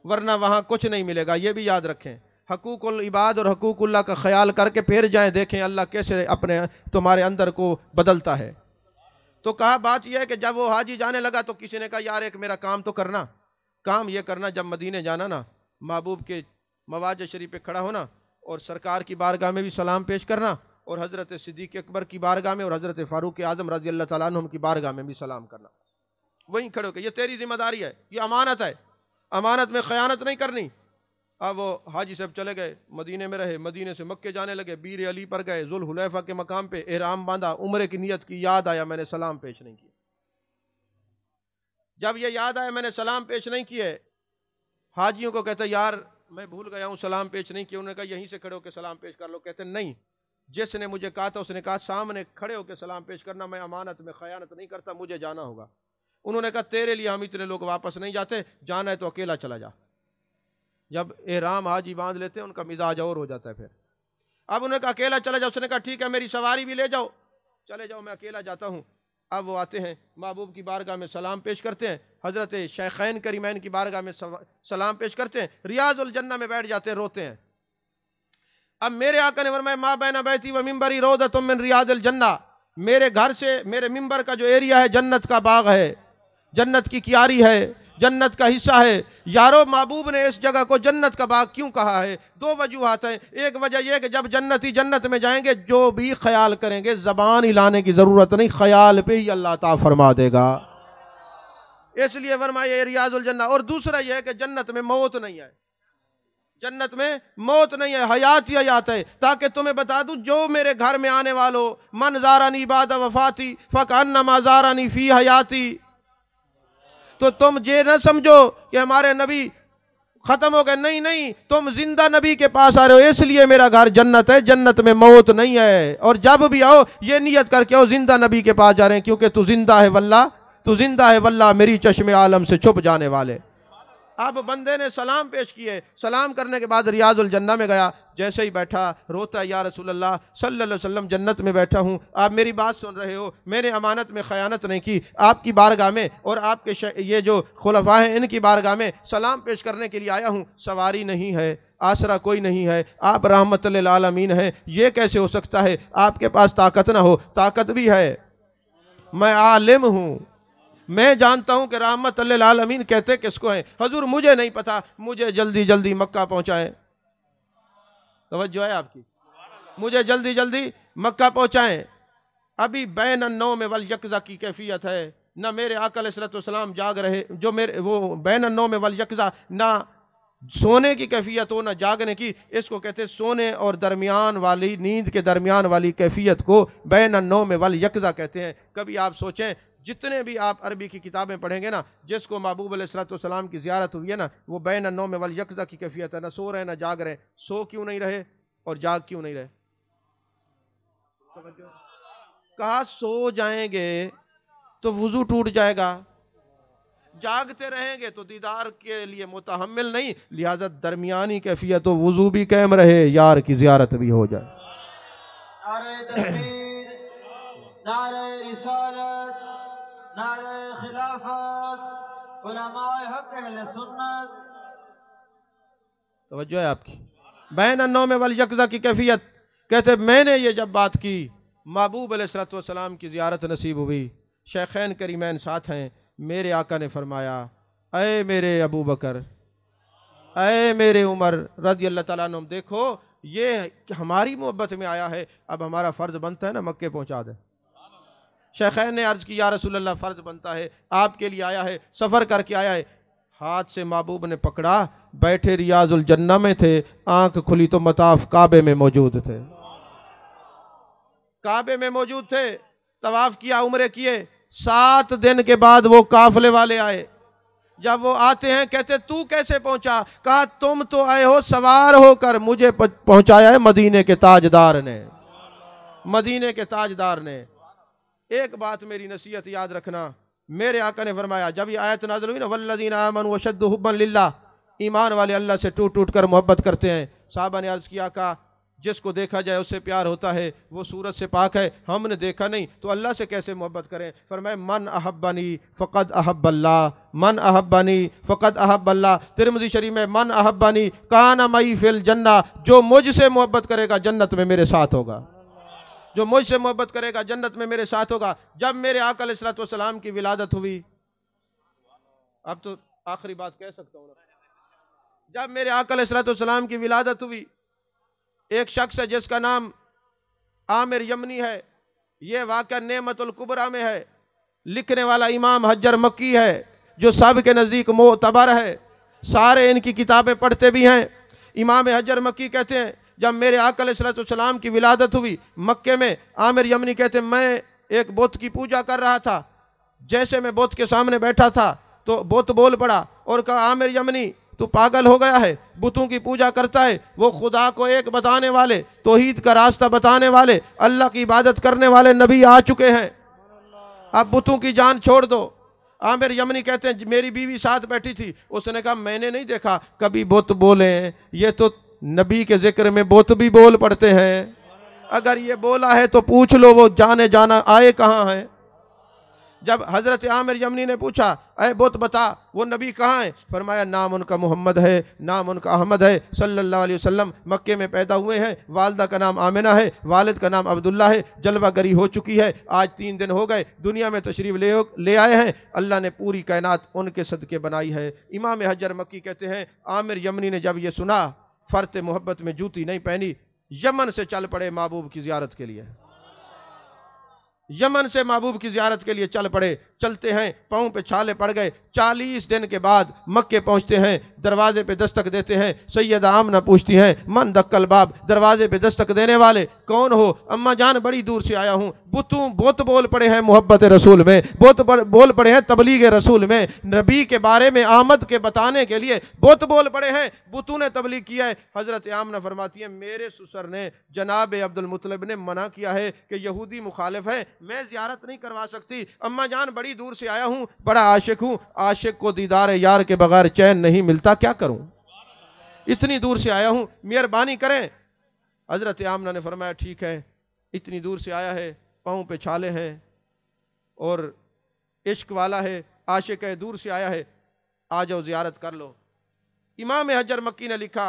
वरना वहाँ कुछ नहीं मिलेगा। ये भी याद रखें, हकूकुल इबाद और हकूकुल्लाह का ख्याल करके फिर जाएं, देखें अल्लाह कैसे अपने तुम्हारे अंदर को बदलता है। तो कहा बात यह है कि जब वो हाजी जाने लगा तो किसी ने कहा यार एक मेरा काम तो करना, काम ये करना, जब मदीने जाना ना, महबूब के मवाज शरीफ पे खड़ा होना और सरकार की बारगाह में भी सलाम पेश करना, और हज़रत सिद्दीक़ अकबर की बारगाह में और हज़रत फ़ारूक आज़म रज़ी अल्लाह तआला अन्हुम की बारगाह में भी सलाम करना। वहीं खड़े होकर, ये तेरी जिम्मेदारी है, ये अमानत है, अमानत में ख़यानत नहीं करनी। अब वो हाजी साहब चले गए, मदीने में रहे, मदीने से मक्के जाने लगे, बीर अली पर गए, जुल हुलैफा के मकाम पे एहराम बांधा, उम्रे की नियत की, याद आया मैंने सलाम पेश नहीं किया। जब ये याद आया मैंने सलाम पेश नहीं किए, हाजियों को कहते यार मैं भूल गया हूँ, सलाम पेश नहीं किया। उन्होंने कहा यहीं से खड़े होकर सलाम पेश कर लो। कहते नहीं, जिसने मुझे कहा था उसने कहा सामने खड़े होकर सलाम पेश करना, मैं अमानत में खयानत नहीं करता, मुझे जाना होगा। उन्होंने कहा तेरे लिए हम इतने लोग वापस नहीं जाते, जाना है तो अकेला चला जा। जब एहराम हाजी बांध लेते हैं उनका मिजाज और हो जाता है फिर। अब उन्होंने कहा अकेला चला जाओ। उसने कहा ठीक है मेरी सवारी भी ले जाओ, चले जाओ, मैं अकेला जाता हूँ। अब वो आते हैं महबूब की बारगाह में सलाम पेश करते हैं, हज़रत शेखैन करीमैन की बारगाह में सलाम पेश करते हैं, रियाजुल जन्नह में बैठ जाते हैं, रोते हैं। अब मेरे आका ने फरमाया मा बैना बैती व मिंबरी रौदतुम मिन रियादिल जन्नह, मेरे घर से मेरे मिंबर का जो एरिया है जन्नत का बाग है, जन्नत की क्यारी है, जन्नत का हिस्सा है। यारो महबूब ने इस जगह को जन्नत का बाग क्यों कहा है? दो वजूहात हैं। एक वजह यह कि जब जन्नती जन्नत में जाएंगे जो भी ख्याल करेंगे ज़बान हिलाने की ज़रूरत नहीं, ख्याल पे ही अल्लाह ताला फरमा देगा, इसलिए फरमाया रियाजुल जन्नह। और दूसरा यह है कि जन्नत में मौत नहीं है, जन्नत में मौत नहीं है, हयात ही हयात है। ताकि तुम्हें बता दूं, जो मेरे घर में आने वालों मन ज़ारानी बाद वफ़ाती फ़कअन्नमा ज़ारानी फ़ी हयाती, तो तुम ये न समझो कि हमारे नबी खत्म हो गए, नहीं नहीं, तुम जिंदा नबी के पास आ रहे हो, इसलिए मेरा घर जन्नत है, जन्नत में मौत नहीं है। और जब भी आओ ये नियत करके आओ जिंदा नबी के पास जा रहे हैं, क्योंकि तू जिंदा है वल्लाह, तू जिंदा है वल्लाह, मेरी चश्मे आलम से छुप जाने वाले। अब बंदे ने सलाम पेश किए, सलाम करने के बाद रियाजुल जन्नह में गया, जैसे ही बैठा रोता है या रसूल अल्लाह सल्लल्लाहु अलैहि वसल्लम जन्नत में बैठा हूँ, आप मेरी बात सुन रहे हो, मैंने अमानत में ख़यानत नहीं की, आपकी बारगाह में और आपके ये जो खुलफा हैं इनकी बारगाह में सलाम पेश करने के लिए आया हूँ। सवारी नहीं है, आसरा कोई नहीं है, आप रहमत लिल आलमीन हैं, ये कैसे हो सकता है आपके पास ताकत ना हो? ताकत भी है, मैं आलिम हूँ, मैं जानता हूं कि रहमत लिल आलमीन कहते किसको हैं। हजूर मुझे नहीं पता, मुझे जल्दी जल्दी मक्का पहुंचाएं। तवज्जो है आपकी, मुझे जल्दी जल्दी मक्का पहुंचाएं। अभी बैन नौ में वल यकज़ा की कैफियत है, न मेरे आका अलैहिस्सलाम जाग रहे, जो मेरे वो बैन नौ में वल यकज़ा, ना सोने की कैफियत हो ना जागने की, इसको कहते सोने और दरमियान वाली, नींद के दरमियान वाली कैफियत को बैन नौ में वल यकज़ा कहते हैं। कभी आप सोचें, जितने भी आप अरबी की किताबें पढ़ेंगे ना, जिसको महबूब अलैहिस्सलाम की ज़ियारत हुई है ना, वो बैन नौ में वल यकज़ा की कैफियत है, ना सो रहे ना जाग रहे। सो क्यों नहीं रहे और जाग क्यों नहीं रहे? कहा सो जाएंगे तो वुजू टूट जाएगा, जागते रहेंगे तो दीदार के लिए मुतहम्मिल नहीं, लिहाजा दरमियानी कैफियत हो, वुजू भी कायम रहे, यार की ज़ियारत भी हो जाए। नारे तकबीर, नारे रिसालत, नारे खिलाफत, उलमाए हक अहले सुन्नत। तवज्जो है आपकी। बैन नौ में वल यकज़ा की कैफियत, कहते मैंने ये जब बात की, महबूब अलैहिस्सलाम की ज़ियारत नसीब हुई, शेखैन करीमैन साथ हैं, मेरे आका ने फरमाया अय मेरे अबू बकर, अय मेरे उमर रज़ी अल्लाह तआला अन्हुम, देखो ये हमारी मोहब्बत में आया है, अब हमारा फ़र्ज़ बनता है ना मक्के पहुँचा दे। शेखैन ने अर्ज़ की या रसूल अल्लाह फ़र्ज़ बनता है, आपके लिए आया है, सफ़र करके आया है। हाथ से महबूब ने पकड़ा, बैठे रियाजुल जन्नह में थे, आंख खुली तो मताफ काबे में मौजूद थे, काबे में मौजूद थे, तवाफ़ किया, उम्रे किए। 7 दिन के बाद वो काफले वाले आए, जब वो आते हैं कहते तू कैसे पहुंचा? कहा तुम तो आए हो सवार होकर, मुझे पहुंचाया है मदीने के ताजदार ने, मदीने के ताजदार ने। एक बात मेरी नसीहत याद रखना, मेरे आका ने फरमाया जब ये आयत नाज़िल हुई ना, वल्लज़ीना आमनू अशद्दु हुब्बन लिल्लाह, ईमान वाले अल्लाह से टूट टूट कर मोहब्बत करते हैं। साहबा ने अर्ज़ किया, आका जिसको देखा जाए उससे प्यार होता है, वो सूरत से पाक है, हमने देखा नहीं तो अल्लाह से कैसे मोहब्बत करें? फरमाए मन अहब्बनी फ़क़द अहब्बल्लाह, मन अहब्बनी फ़क़द अहब्बल्लाह। तिरमिज़ी शरीफ में मन अहब्बनी काना मई फिल जन्नह, जो मुझसे मोहब्बत करेगा जन्नत में मेरे साथ होगा, जो मुझसे मोहब्बत करेगा जन्नत में मेरे साथ होगा। जब मेरे आका अलैहिस्सलाम की विलादत हुई, अब तो आखिरी बात कह सकता हूँ, जब मेरे आका अलैहिस्सलाम की विलादत हुई, एक शख्स है जिसका नाम आमिर यमनी है, ये वाक़या नेमतुल कुबरा में है, लिखने वाला इमाम हज्जर मक्की है, जो सब के नज़दीक मोतबर है, सारे इनकी किताबें पढ़ते भी हैं। इमाम हजर मक्की कहते हैं जब मेरे आका अलैहिस्सलाम की विलादत हुई मक्के में, आमिर यमनी कहते हैं मैं एक बुत की पूजा कर रहा था, जैसे मैं बुत के सामने बैठा था तो बुत बोल पड़ा और कहा आमिर यमनी तू पागल हो गया है, बुतों की पूजा करता है। वो खुदा को एक बताने वाले, तौहीद का रास्ता बताने वाले, अल्लाह की इबादत करने वाले नबी आ चुके हैं, अब बुतों की जान छोड़ दो। आमिर यमनी कहते हैं मेरी बीवी साथ बैठी थी, उसने कहा मैंने नहीं देखा कभी बुत बोले, ये तो नबी के जिक्र में बुत भी बोल पड़ते हैं, अगर ये बोला है तो पूछ लो वो जाने जाना आए कहाँ हैं। जब हजरत आमिर यमनी ने पूछा अय बुत बता वो नबी कहाँ है, फरमाया नाम उनका मोहम्मद है, नाम उनका अहमद है सल्लल्लाहु अलैहि वसल्लम, मक्के में पैदा हुए हैं, वालदा का नाम आमिना है, वालिद का नाम अब्दुल्ला है, जलवागरी हो चुकी है, आज 3 दिन हो गए दुनिया में तशरीफ़ ले आए हैं, अल्लाह ने पूरी कायनात उनके सदके बनाई है। इमाम हजर मक्की कहते हैं आमिर यमनी ने जब ये सुना फ़र्त मोहब्बत में जूती नहीं पहनी, यमन से चल पड़े महबूब की ज़ियारत के लिए, यमन से महबूब की ज़ियारत के लिए चल पड़े। चलते हैं पाँव पे छाले पड़ गए, 40 दिन के बाद मक्के पहुंचते हैं, दरवाजे पे दस्तक देते हैं, सैयदा आमना पूछती हैं मन दक्कल बाब, दरवाजे पे दस्तक देने वाले कौन हो? अम्मा जान बड़ी दूर से आया हूँ, बुत बोल पड़े हैं मोहब्बत रसूल में, बुत बोल पड़े हैं तबलीग रसूल में, नबी के बारे में आमद के बताने के लिए बुत बोल पड़े हैं, बुतों ने तबलीग किया है। हजरत आमना फरमाती है मेरे ससुर ने जनाब अब्दुल मुत्तलिब ने मना किया है कि यहूदी मुखालिफ है, मैं ज़ियारत नहीं करवा सकती, अम्मा जान बड़ी दूर से आया हूँ, बड़ा आशिक हूँ, आशिक को दीदार यार के बगैर चैन नहीं मिलता, क्या करूँ, इतनी दूर से आया हूँ, मेहरबानी करें। हजरत आमना ने फरमाया ठीक है, इतनी दूर से आया है, पाँव पे छाले हैं और इश्क वाला है, आशिक है, दूर से आया है, आ जाओ ज़ियारत कर लो। इमाम हजर मक्की ने लिखा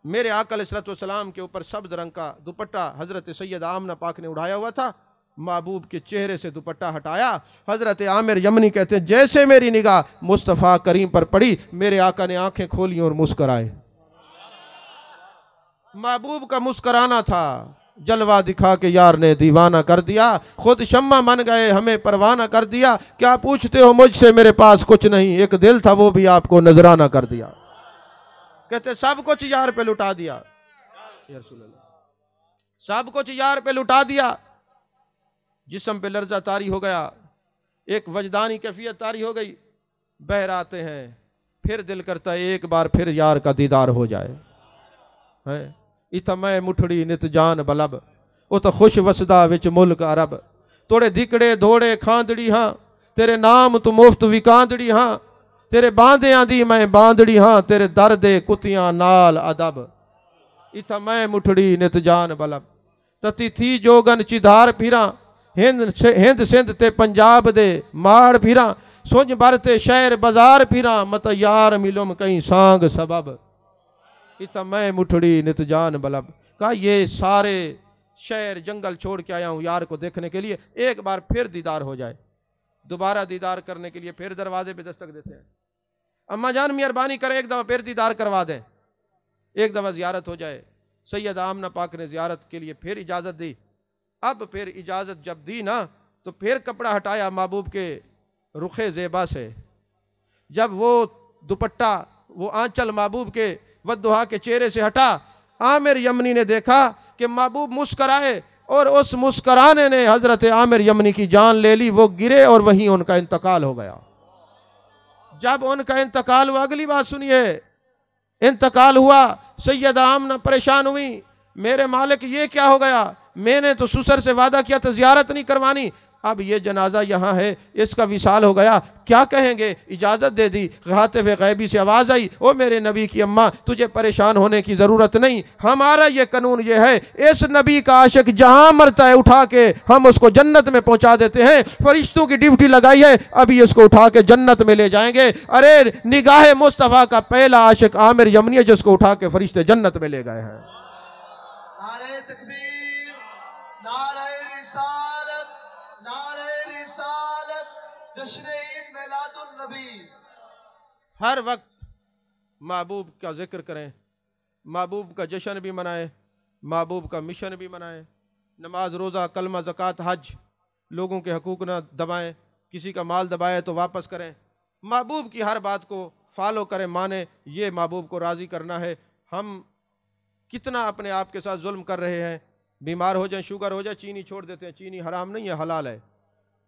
मेरे आका अलैहिस्सलाम के ऊपर सब्ज़ रंग का दुपट्टा हजरत सैयद आमना पाक ने उड़ाया हुआ था, महबूब के चेहरे से दुपट्टा हटाया, हजरत आमिर यमनी कहते हैं जैसे मेरी निगाह मुस्तफ़ा करीम पर पड़ी, मेरे आका ने आंखें खोली और मुस्कराए। महबूब का मुस्कराना था, जलवा दिखा के यार ने दीवाना कर दिया, खुद शम्मा मन गए हमें परवाना कर दिया, क्या पूछते हो मुझसे मेरे पास कुछ नहीं, एक दिल था वो भी आपको नजराना कर दिया। कहते सब कुछ यार पे लुटा दिया, सब कुछ यार पे लुटा दिया, जिस्म पे लर्जा तारी हो गया, एक वजदानी कैफियत तारी हो गई, बहर आते हैं फिर दिल करता है एक बार फिर यार का दीदार हो जाए। है इथा मैं मुठड़ी नित जान बलब, वो तो खुश वसदा विच मुल्क अरब, तोड़े धिकड़े धोड़े खांदड़ी हाँ, तेरे नाम तू मुफ्त विकांदड़ी हाँ, तेरे बांदियां दी मैं बांदड़ी हाँ, तेरे दर दे कुतियां नाल अदब, इथा मैं मुठड़ी नित जान बलब, तती थी जोगन चिधार फिरा, हिंद सिंध ते पंजाब दे माड़ फिरा, सुंज भर ते शहर बाजार फिरा, मत यार मिलुम कहीं सांग सबब, इता मैं मुठड़ी नित जान बलब। कहा ये सारे शहर जंगल छोड़ के आया हूँ यार को देखने के लिए, एक बार फिर दीदार हो जाए। दोबारा दीदार करने के लिए फिर दरवाजे पे दस्तक देते हैं, अम्मा जान मेहरबानी करें एक दफ़ा फिर दीदार करवा दें, एक दफ़ा ज़ियारत हो जाए। सैयद आमना पाक ने ज़ियारत के लिए फिर इजाज़त दी, अब फिर इजाज़त जब दी ना तो फिर कपड़ा हटाया महबूब के रुखे ज़ेबा से, जब वो दुपट्टा वो आंचल महबूब के वद्दुहा के चेहरे से हटा, आमिर यमनी ने देखा कि महबूब मुस्कराए और उस मुस्कराने ने हजरत आमिर यमनी की जान ले ली, वो गिरे और वहीं उनका इंतकाल हो गया। जब उनका इंतकाल हुआ, अगली बात सुनिए, इंतकाल हुआ, सैयदा आमना परेशान हुई, मेरे मालिक ये क्या हो गया, मैंने तो ससुर से वादा किया था ज़ियारत नहीं करवानी, अब ये जनाजा यहाँ है, इसका विसाल हो गया, क्या कहेंगे, इजाज़त दे दी। हातिफ़ गैबी से आवाज़ आई, ओ मेरे नबी की अम्मा तुझे परेशान होने की ज़रूरत नहीं, हमारा ये कानून ये है, इस नबी का आशिक जहाँ मरता है उठा के हम उसको जन्नत में पहुँचा देते हैं, फरिश्तों की ड्यूटी लगाई है, अभी इसको उठा के जन्नत में ले जाएंगे। अरे निगाह मुस्तफ़ा का पहला आशिक आमिर यमनी है जिसको उठा के फरिश्ते जन्नत में ले गए हैं। नारे तकबीर, नारे रिसालत, नारे रिसालत, जश्न ईद मिलादुन नबी। हर वक्त महबूब का जिक्र करें, महबूब का जश्न भी मनाएं, महबूब का मिशन भी मनाएं, नमाज रोज़ा कलमा ज़कात हज, लोगों के हकूक़ ना दबाएं, किसी का माल दबाए तो वापस करें, महबूब की हर बात को फॉलो करें, माने, ये महबूब को राज़ी करना है। हम कितना अपने आप के साथ जुल्म कर रहे हैं। बीमार हो जाए, शुगर हो जाए, चीनी छोड़ देते हैं। चीनी हराम नहीं है, हलाल है।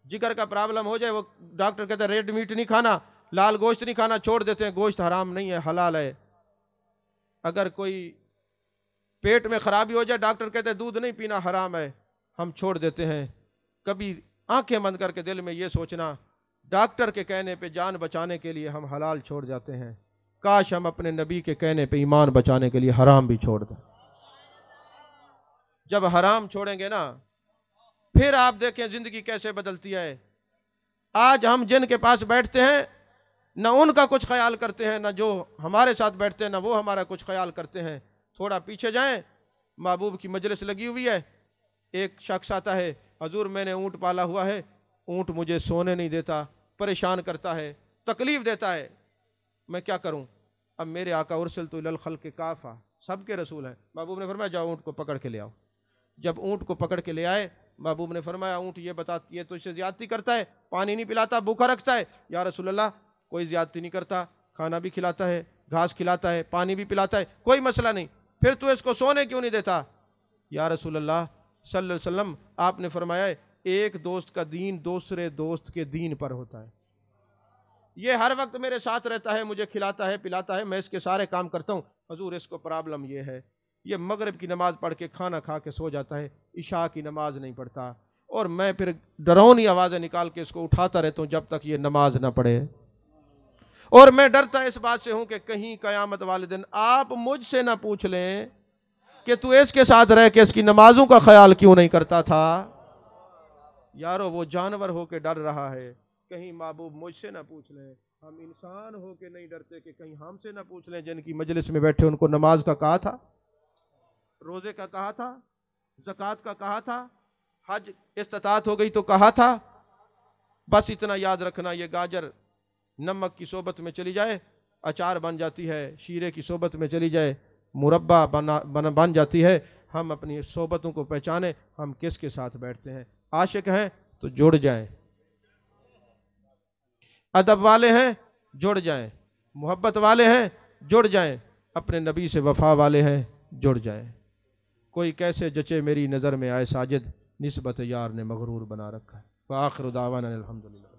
जिगर का प्रॉब्लम हो जाए, वो डॉक्टर कहते हैं रेड मीट नहीं खाना, लाल गोश्त नहीं खाना, छोड़ देते हैं। गोश्त हराम नहीं है, हलाल है। अगर कोई पेट में खराबी हो जाए, डॉक्टर कहते हैं दूध नहीं पीना, हराम है, हम छोड़ देते हैं। कभी आंखें बंद करके दिल में ये सोचना, डॉक्टर के कहने पे जान बचाने के लिए हम हलाल छोड़ जाते हैं, काश हम अपने नबी के कहने पे ईमान बचाने के लिए हराम भी छोड़ दें। जब हराम छोड़ेंगे ना, फिर आप देखें जिंदगी कैसे बदलती है। आज हम जिनके पास बैठते हैं, न उनका कुछ ख्याल करते हैं, न जो हमारे साथ बैठते हैं, न वो हमारा कुछ ख्याल करते हैं। थोड़ा पीछे जाएं, महबूब की मजलिस लगी हुई है, एक शख्स आता है, हजूर मैंने ऊँट पाला हुआ है, ऊँट मुझे सोने नहीं देता, परेशान करता है, तकलीफ देता है, मैं क्या करूं? अब मेरे आका उर्सिलतु इलल खल्क़ि काफ़ा, सबके रसूल हैं। महबूब ने फरमाया जाओ ऊँट को पकड़ के ले आओ। जब ऊँट को पकड़ के ले आए, महबूब ने फरमाया ऊँट ये बता, ये तो इससे ज़्यादती करता है, पानी नहीं पिलाता, भूखा रखता है। या रसूल अल्लाह, कोई ज़्यादती नहीं करता, खाना भी खिलाता है, घास खिलाता है, पानी भी पिलाता है, कोई मसला नहीं, फिर तू इसको सोने क्यों नहीं देता? या रसूल अल्लाह सल्लल्लाहु अलैहि वसल्लम, आपने फरमाया एक दोस्त का दीन दूसरे दोस्त के दीन पर होता है। ये हर वक्त मेरे साथ रहता है, मुझे खिलाता है, पिलाता है, मैं इसके सारे काम करता हूँ। हजूर इसको प्रॉब्लम ये है, ये मगरिब की नमाज पढ़ के खाना खा के सो जाता है, इशा की नमाज नहीं पढ़ता, और मैं फिर डरावनी आवाज़ें निकाल के इसको उठाता रहता हूँ जब तक ये नमाज ना पढ़े। और मैं डरता इस बात से हूँ कि कहीं क़यामत वाले दिन आप मुझसे ना पूछ लें कि तू इसके साथ रह के इसकी नमाजों का ख्याल क्यों नहीं करता था। यारो वो जानवर होके डर रहा है, कहीं महबूब मुझसे ना पूछ लें। हम इंसान होके नहीं डरते कि कहीं हमसे ना पूछ लें जिनकी मजलिस में बैठे उनको नमाज का कहा था, रोजे का कहा था, ज़कात का कहा था, हज इस्तिताअत हो गई तो कहा था। बस इतना याद रखना, ये गाजर नमक की सोबत में चली जाए अचार बन जाती है, शीरे की सोबत में चली जाए मुरब्बा बन जाती है। हम अपनी सोबतों को पहचाने, हम किसके साथ बैठते हैं। आशिक हैं तो जुड़ जाएं, अदब वाले हैं जुड़ जाएं, मोहब्बत वाले हैं जुड़ जाएं, अपने नबी से वफा वाले हैं जुड़ जाएं। कोई कैसे जचे मेरी नज़र में आए साजिद, निस्बत यार ने मगरूर बना रखा है। व आखिर दावाना अल्हम्दुलिल्लाह।